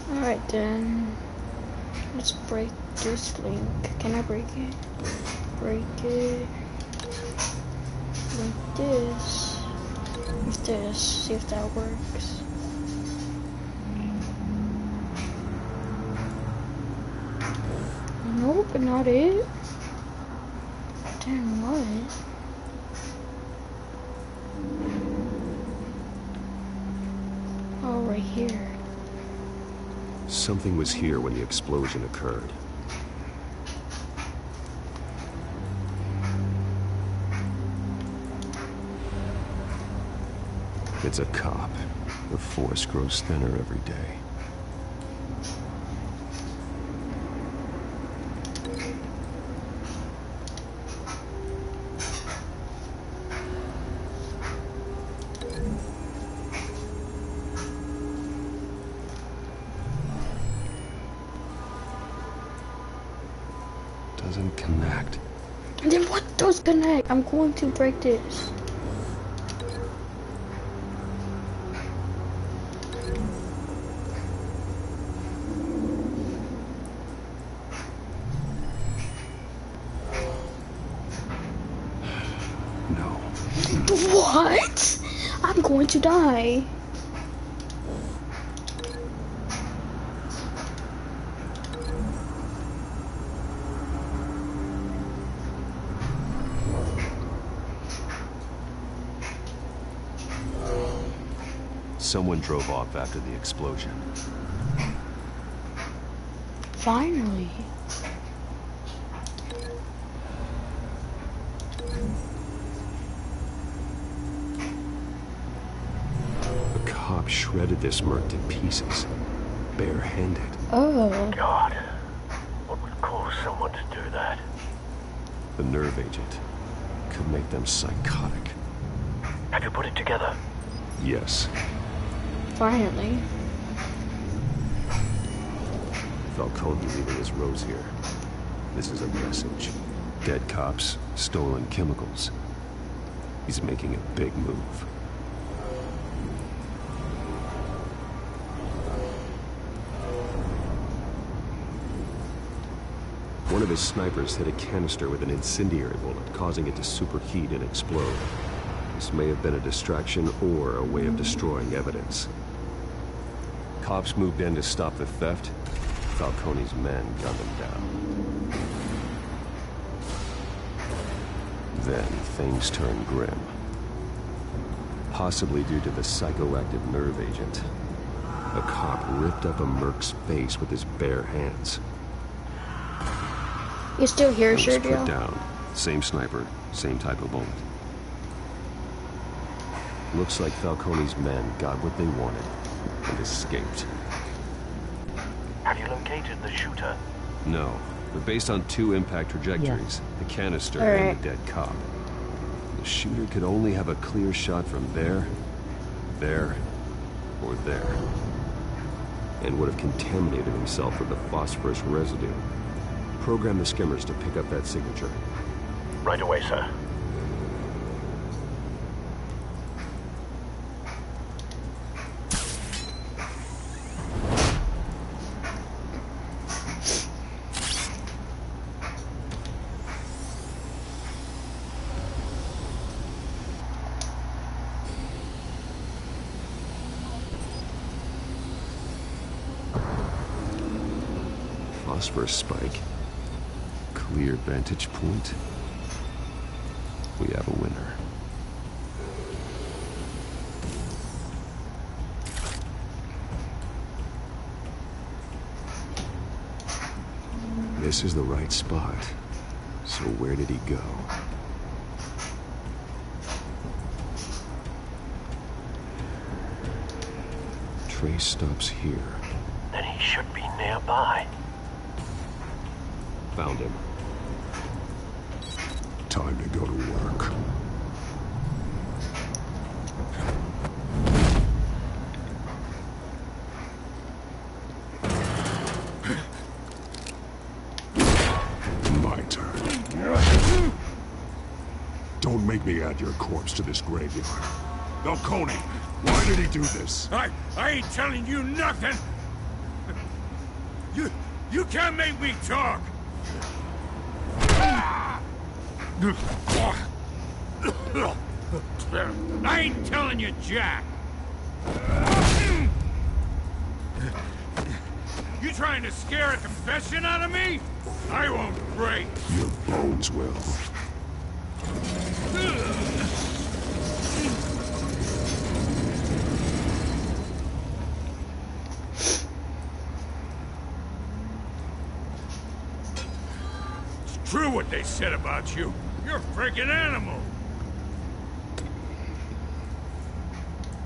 Alright then. Let's break this link. Can I break it? Break it. Like this. With this. See if that works. Nope, but not it. Then what? Oh, right here. Something was here when the explosion occurred. It's a cop. The force grows thinner every day. Doesn't connect. And then what does connect? I'm going to break this. No. What? I'm going to die. Someone drove off after the explosion. Finally. A cop shredded this merc to pieces, barehanded. Oh. God, what would cause someone to do that? The nerve agent could make them psychotic. Have you put it together? Yes. Finally. Falcone leaving his rose here. This is a message. Dead cops, stolen chemicals. He's making a big move. One of his snipers hit a canister with an incendiary bullet, causing it to superheat and explode. This may have been a distraction or a way of destroying evidence. Cops moved in to stop the theft. Falcone's men gunned them down. Then things turned grim. Possibly due to the psychoactive nerve agent. A cop ripped up a merc's face with his bare hands. You still here, It was put Sergio? down. Same sniper, same type of bullet. Looks like Falcone's men got what they wanted and escaped. Have you located the shooter? No, but based on two impact trajectories, the canister All and right. the dead cop. The shooter could only have a clear shot from there, there, or there. And would have contaminated himself with the phosphorus residue. Program the skimmers to pick up that signature. Right away, sir. phosphorus spike. Clear vantage point. We have a winner. This is the right spot. So where did he go? Trace stops here. Then he should be nearby. Found him. Time to go to work. My turn. Don't make me add your corpse to this graveyard. Falcone, why did he do this? I ain't telling you nothing! You can't make me talk! I ain't telling you jack! You trying to scare a confession out of me? I won't break! Your bones will. True what they said about you. You're a freaking animal.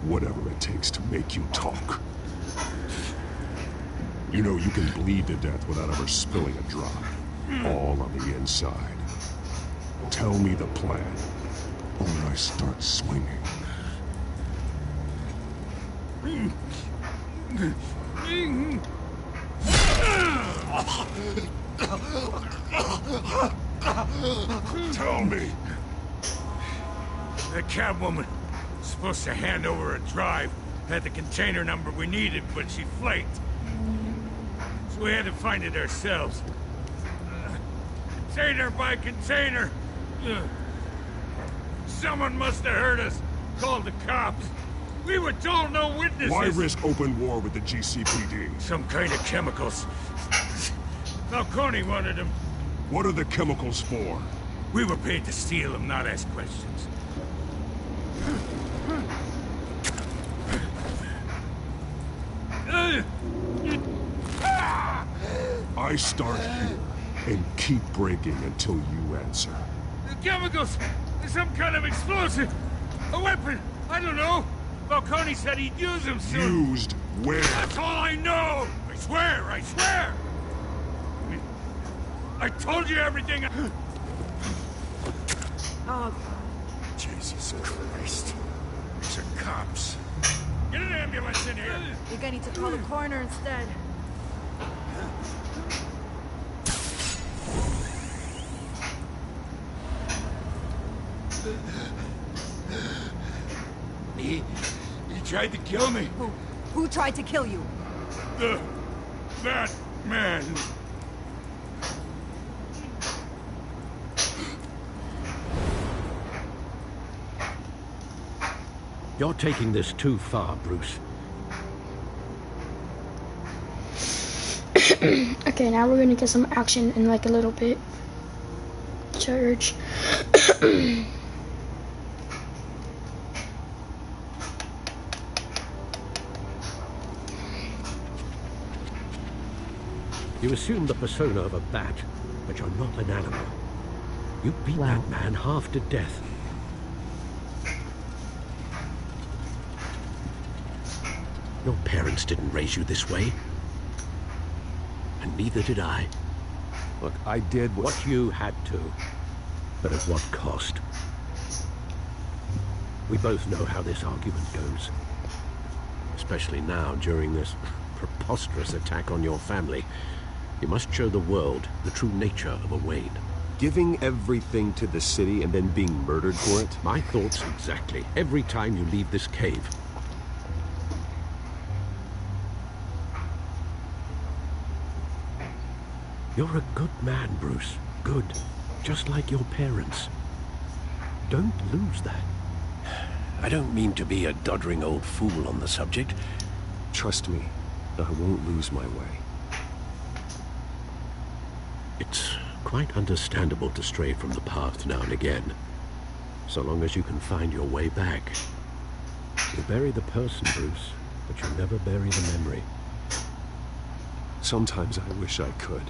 Whatever it takes to make you talk. You know you can bleed to death without ever spilling a drop. All on the inside. Tell me the plan, or when I start swinging. Tell me. The cabwoman was supposed to hand over a drive. Had the container number we needed, but she flaked. So we had to find it ourselves. Container by container. Someone must have heard us. Called the cops. We were told no witnesses. Why risk open war with the GCPD? Some kind of chemicals. Falcone wanted them. What are the chemicals for? We were paid to steal them, not ask questions. I start here and keep breaking until you answer. The chemicals! Some kind of explosive! A weapon! I don't know! Falcone said he'd use them soon! Used where? That's all I know! I swear! I swear! I told you everything! Oh, Jesus Christ. These are cops. Get an ambulance in here! You're gonna need to call the coroner instead. He tried to kill me. Who tried to kill you? That man. You're taking this too far, Bruce. Okay, now we're gonna get some action in like a little bit. Church. You assume the persona of a bat, but you're not an animal. You beat that man half to death. Your parents didn't raise you this way. And neither did I. Look, I did what you had to. But at what cost? We both know how this argument goes. Especially now, during this preposterous attack on your family. You must show the world the true nature of a Wayne. Giving everything to the city and then being murdered for it? My thoughts exactly. Every time you leave this cave. You're a good man, Bruce. Good. Just like your parents. Don't lose that. I don't mean to be a doddering old fool on the subject. Trust me, I won't lose my way. It's quite understandable to stray from the path now and again, so long as you can find your way back. You bury the person, Bruce, but you never bury the memory. Sometimes I wish I could.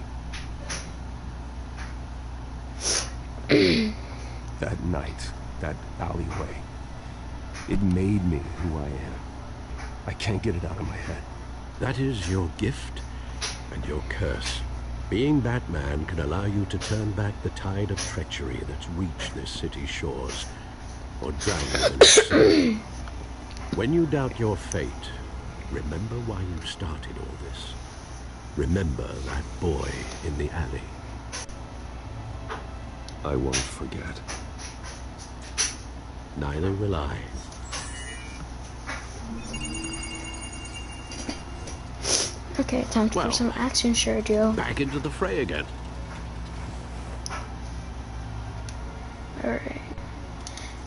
That night, that alleyway, it made me who I am. I can't get it out of my head. That is your gift and your curse. Being Batman can allow you to turn back the tide of treachery that's reached this city's shores, or drown them in its sea. When you doubt your fate, remember why you started all this. Remember that boy in the alley. I won't forget. Neither will I. Okay, time to put some action, Sergio. Back into the fray again. Alright.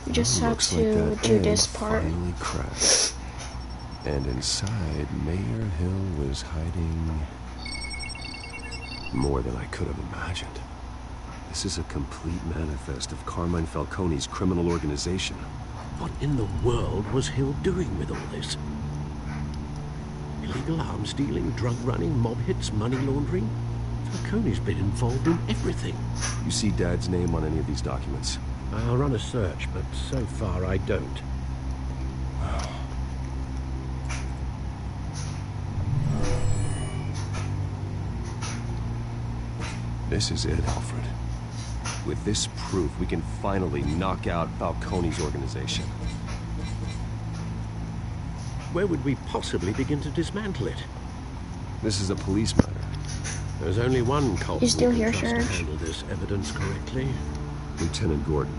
We just have to do this part. Finally cracked. And inside, Mayor Hill was hiding more than I could have imagined. This is a complete manifest of Carmine Falcone's criminal organization. What in the world was Hill doing with all this? Illegal arms dealing, drug running, mob hits, money laundering? Falcone's been involved in everything. You see Dad's name on any of these documents? I'll run a search, but so far I don't. This is it, Alfred. With this proof, we can finally knock out Falcone's organization. Where would we possibly begin to dismantle it? This is a police matter. There's only one culprit You're still who here, can trust to Serge? handle this evidence correctly. Lieutenant Gordon.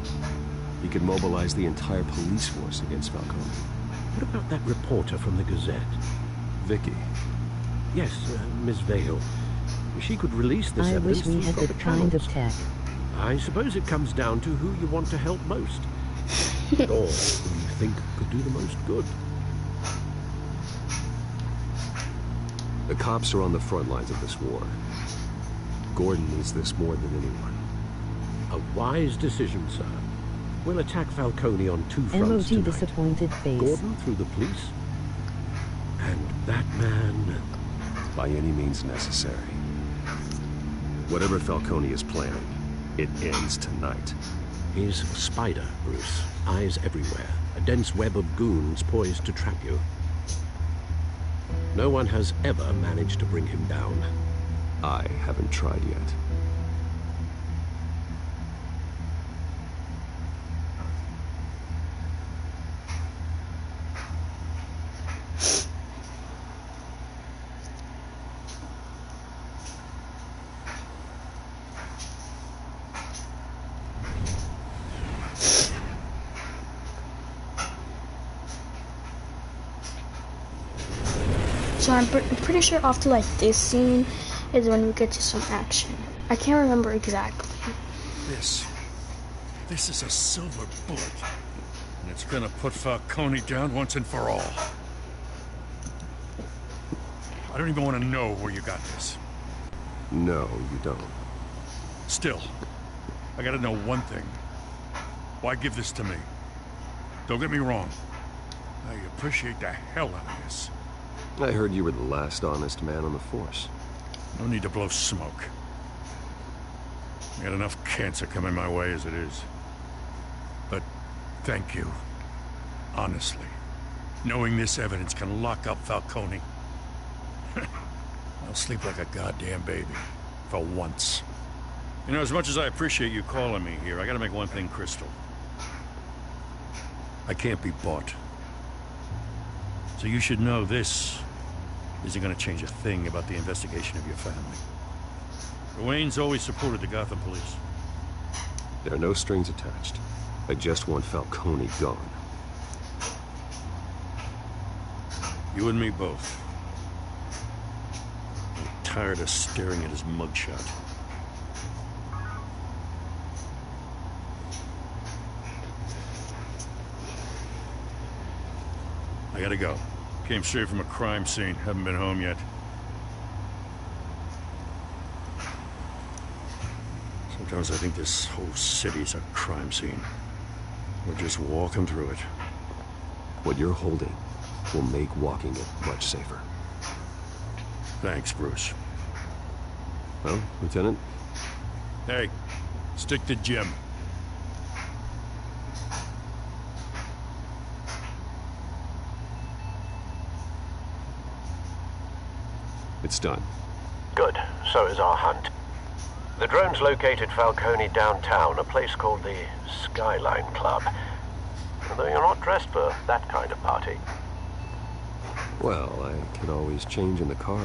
He could mobilize the entire police force against Falcone. What about that reporter from the Gazette? Vicky. Yes, Miss Vale. She could release this I evidence wish we through had that proper kind of channels. tech. I suppose it comes down to who you want to help most. Or who you think could do the most good. The cops are on the front lines of this war. Gordon needs this more than anyone. A wise decision, sir. We'll attack Falcone on two fronts MOT tonight. disappointed face. Gordon through the police, and Batman by any means necessary. Whatever Falcone is planning, it ends tonight. He's a spider, Bruce. Eyes everywhere. A dense web of goons poised to trap you. No one has ever managed to bring him down. I haven't tried yet. So I'm pretty sure after like this scene is when we get to some action. I can't remember exactly. This is a silver bullet. And it's gonna put Falcone down once and for all. I don't even want to know where you got this. No, you don't. Still, I gotta know one thing. Why give this to me? Don't get me wrong. I appreciate the hell out of this. I heard you were the last honest man on the force. No need to blow smoke. I got enough cancer coming my way as it is. But thank you. Honestly. Knowing this evidence can lock up Falcone. I'll sleep like a goddamn baby. For once. You know, as much as I appreciate you calling me here, I gotta make one thing crystal. I can't be bought. So you should know this isn't gonna change a thing about the investigation of your family. The Waynes always supported the Gotham police. There are no strings attached. I just want Falcone gone. You and me both. I'm tired of staring at his mugshot. I gotta go. Came straight from a crime scene. Haven't been home yet. Sometimes I think this whole city's a crime scene. We're just walking through it. What you're holding will make walking it much safer. Thanks, Bruce. Well, Lieutenant? Hey, stick to Jim. It's done. Good. So is our hunt. The drone's located Falcone downtown, a place called the Skyline Club. Although you're not dressed for that kind of party. Well, I could always change in the car.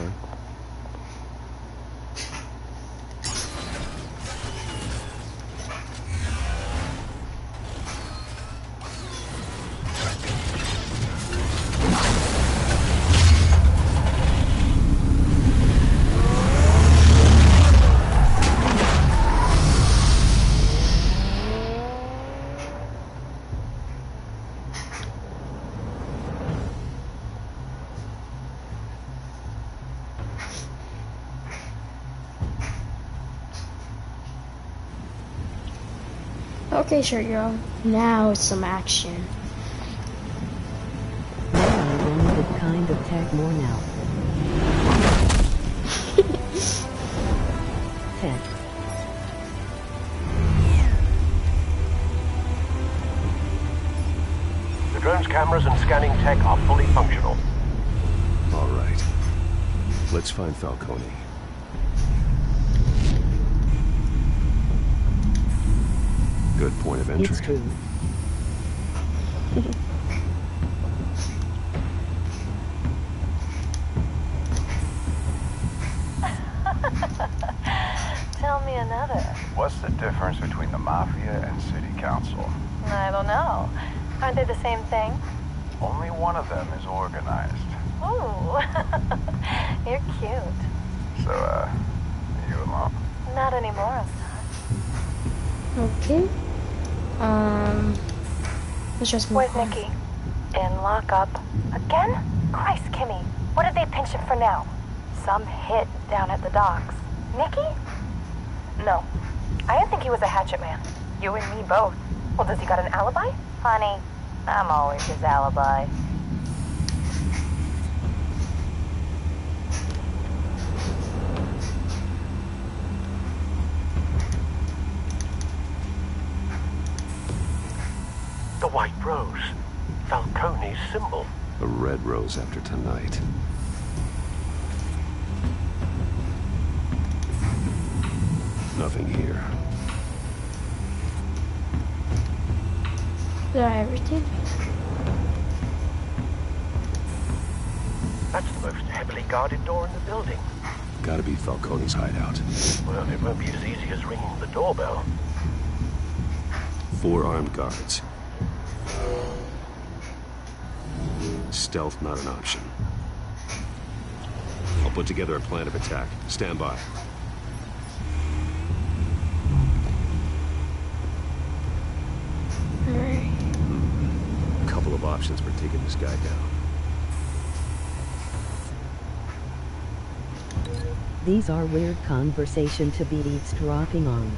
Okay, sure, girl. Now it's some action. Now I want to kind of tag more now. Tag. The drone's cameras and scanning tech are fully functional. All right. Let's find Falcone. Good point of entry. It's true. Tell me another. What's the difference between the Mafia and City Council? I don't know. Aren't they the same thing? Only one of them is organized. Ooh. You're cute. So, are you alone? Not anymore. Okay. Let's just move Where's on. Nikki? In lockup. Again? Christ, Kimmy. What did they pinch him for now? Some hit down at the docks. Nikki? No. I didn't think he was a hatchet man. You and me both. Well, does he got an alibi? Honey, I'm always his alibi. The white rose. Falcone's symbol. A red rose after tonight. Nothing here. Is that everything? That's the most heavily guarded door in the building. Gotta be Falcone's hideout. Well, it won't be as easy as ringing the doorbell. 4 armed guards. Stealth not an option. I'll put together a plan of attack. Stand by. Alright. A couple of options for taking this guy down. These are weird conversation to be eavesdropping on.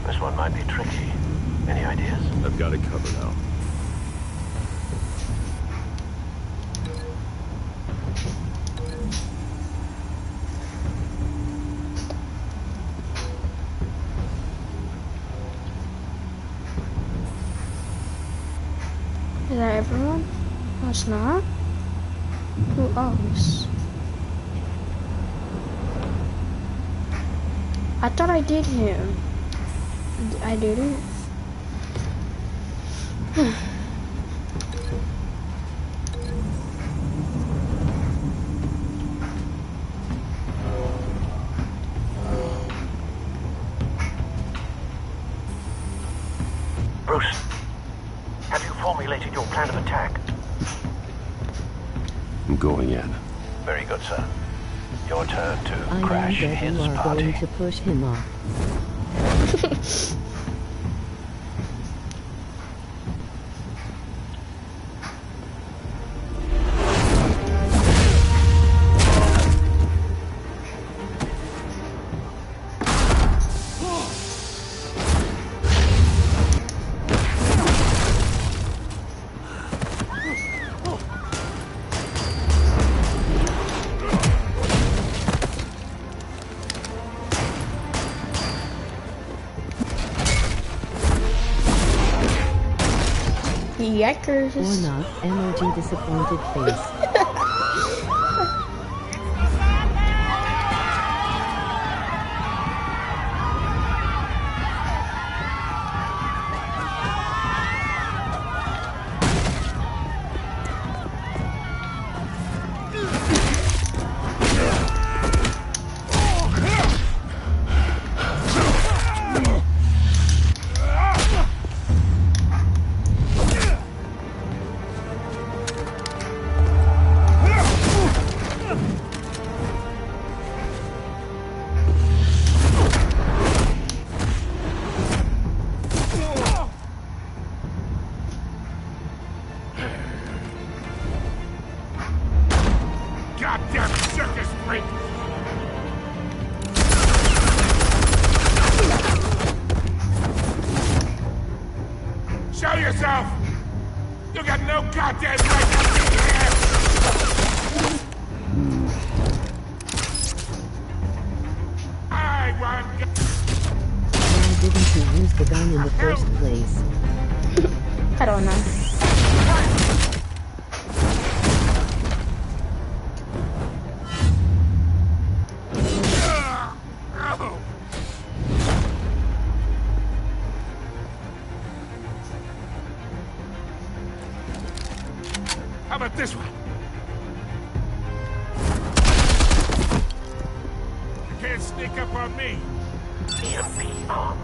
This one might be tricky. Any ideas? I've got it covered, Al. it's not? Who else? I thought I did him. I didn't. Bruce, have you formulated your plan of attack? I'm going in. Very good, sir. Your turn to I crash am that his you are party. going to push him off. Yikers. Or not, emoji disappointed face. Goddamn circus freak! Show yourself! You got no goddamn right to be here! I want... Why didn't you use the gun in the first place? I don't know. How about this one? You can't sneak up on me. EMP armed.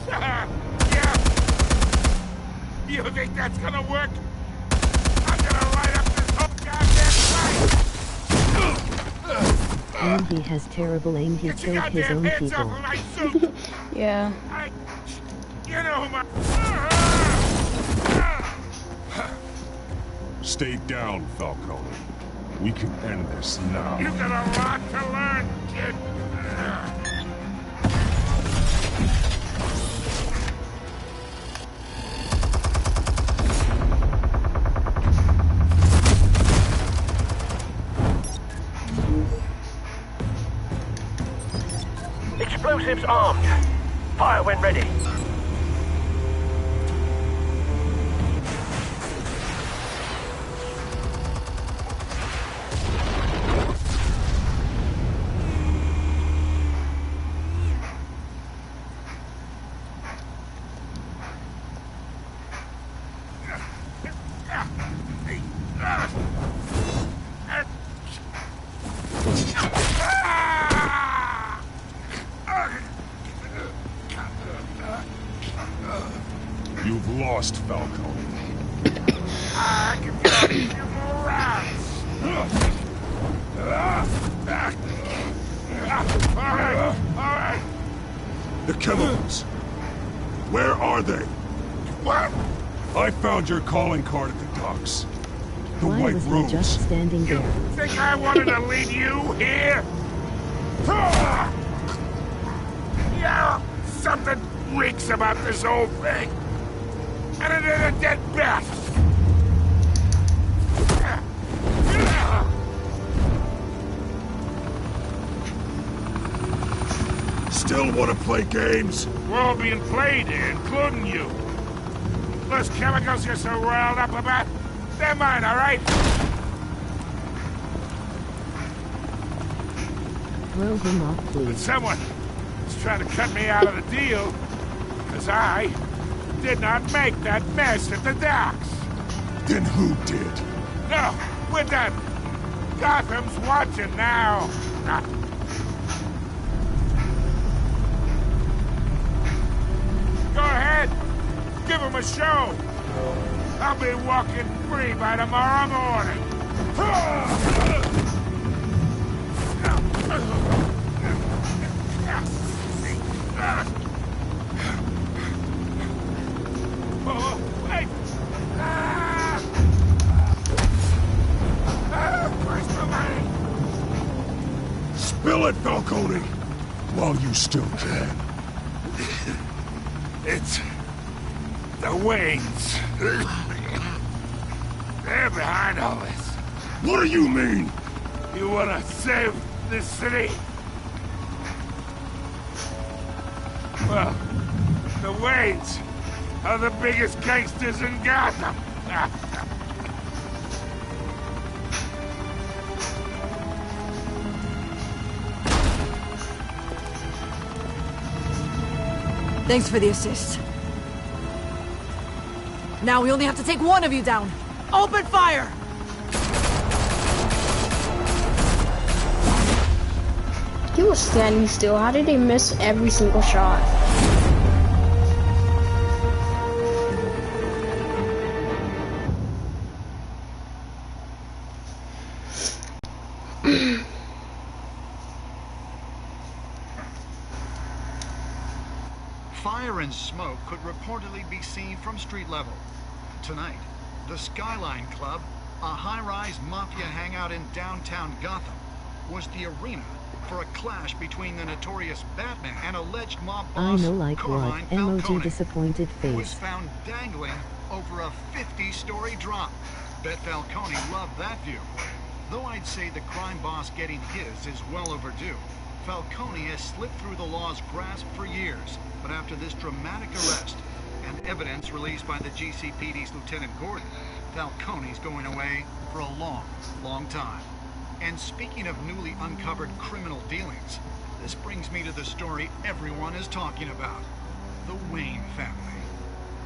Yeah. You think that's gonna work? I'm gonna light up this whole goddamn place! And he has terrible aim, he Get your killed his goddamn own hands off people. of my suit! Yeah. You know who my... Stay down, Falcone. We can end this now. You got a lot to learn, kid. Explosives armed. Fire when ready. You've lost, Falcone. I can get a few more rounds. All right. The chemicals. Where are they? What? I found your calling card at the docks. The Why White was he Rose. just standing there? Think I wanted to leave you here? Yeah, something reeks about this whole thing. And it is a dead bat. still want to play games? We're all being played here, including you. Those chemicals you're so riled up about, they're mine, all right? Throw him off, But please. someone is trying to cut me out of the deal, because I did not make that mess at the docks. Then who did? No, we're done. Gotham's watching now. Go ahead. Give him a show. I'll be walking free by tomorrow morning. Oh, wait! Where's the money? Spill it, Falcone! While you still can. It's the Waynes. They're behind all this. What do you mean? You wanna save this city? Well, the Waynes are the biggest gangsters in Gotham. Thanks for the assist. Now we only have to take one of you down. Open fire! He was standing still. How did he miss every single shot? Fire and smoke could reportedly be seen from street level. Tonight, the Skyline Club, a high-rise mafia hangout in downtown Gotham, was the arena for a clash between the notorious Batman and alleged mob I boss know like Carmine what. Emoji Falcone, disappointed who was face. found dangling over a 50-story drop. Bet Falcone loved that view. Though I'd say the crime boss getting his is well overdue. Falcone has slipped through the law's grasp for years, but after this dramatic arrest and evidence released by the GCPD's Lieutenant Gordon, Falcone's going away for a long, long time. And speaking of newly uncovered criminal dealings, this brings me to the story everyone is talking about. The Wayne family.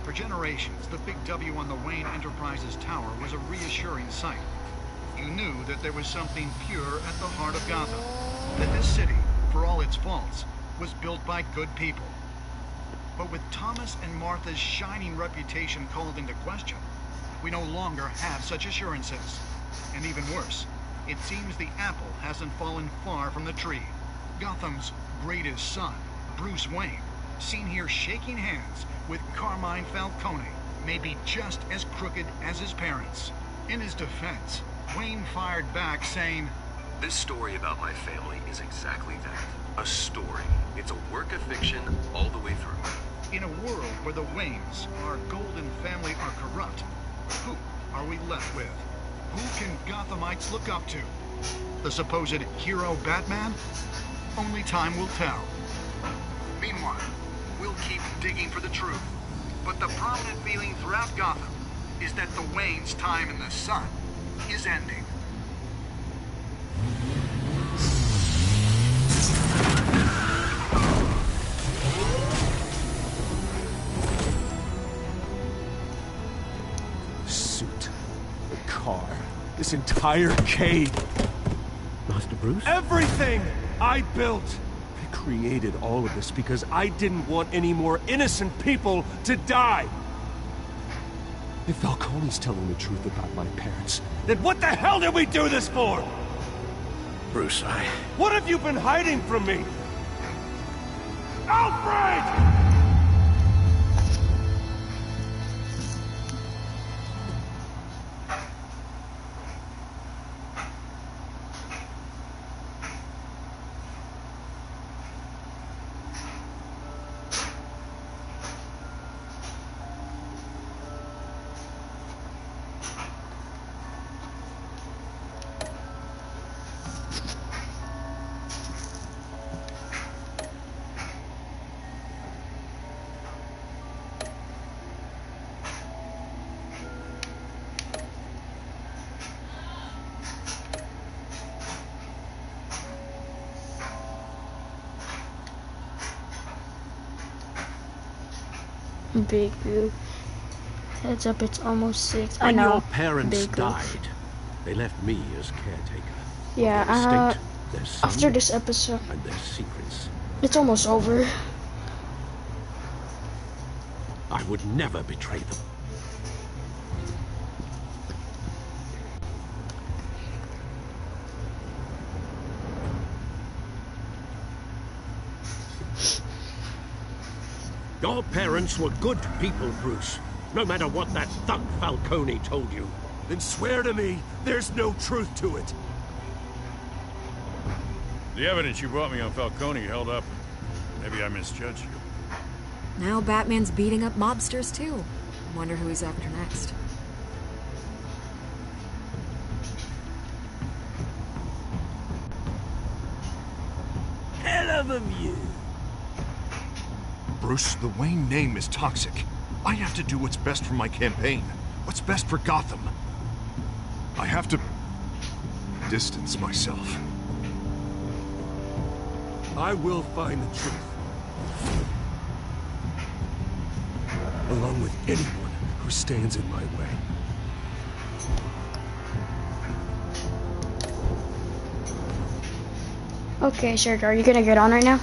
For generations, the big W on the Wayne Enterprises Tower was a reassuring sight. You knew that there was something pure at the heart of Gotham. That this city, for all its faults, was built by good people. But with Thomas and Martha's shining reputation called into question, we no longer have such assurances. And even worse, it seems the apple hasn't fallen far from the tree. Gotham's greatest son, Bruce Wayne, seen here shaking hands with Carmine Falcone, may be just as crooked as his parents. In his defense, Wayne fired back saying, "This story about my family is exactly that. A story. It's a work of fiction all the way through." In a world where the Waynes, our golden family, are corrupt, who are we left with? Who can Gothamites look up to? The supposed hero Batman? Only time will tell. Meanwhile, we'll keep digging for the truth. But the prominent feeling throughout Gotham is that the Waynes' time in the sun is ending. Suit. The car. This entire cave. Master Bruce? Everything I built. I created all of this because I didn't want any more innocent people to die. If Falcone's telling the truth about my parents, then what the hell did we do this for? Bruce, What have you been hiding from me? Alfred! Big Boo. Heads up, it's almost 6. I When know. your parents Big Boo. died, they left me as caretaker. Yeah, Their estate, their son, after this episode, and their secrets. it's almost over. I would never betray them. Your parents were good people, Bruce. No matter what that thug Falcone told you. Then swear to me there's no truth to it. The evidence you brought me on Falcone held up. Maybe I misjudged you. Now Batman's beating up mobsters too. Wonder who he's after next. Hell of a view. Bruce, the Wayne name is toxic. I have to do what's best for my campaign. What's best for Gotham. I have to distance myself. I will find the truth. Along with anyone who stands in my way. Okay, Sergio, are you gonna get on right now?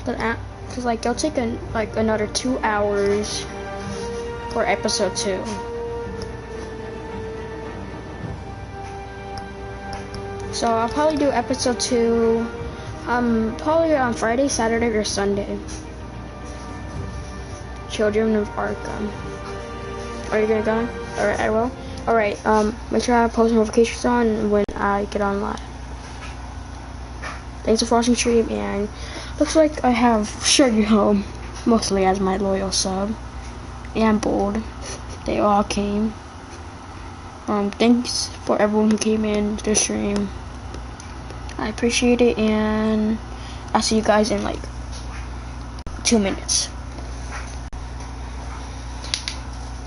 Cause like it'll take another 2 hours for episode 2. So I'll probably do episode 2 probably on Friday, Saturday, or Sunday. Children of Arkham. Are you gonna go on? Alright, I will. Alright, make sure I have post notifications on when I get on live. Thanks for watching stream, and looks like I have Sergio mostly as my loyal sub. And Bold. They all came. Thanks for everyone who came in to the stream. I appreciate it, and I'll see you guys in like 2 minutes.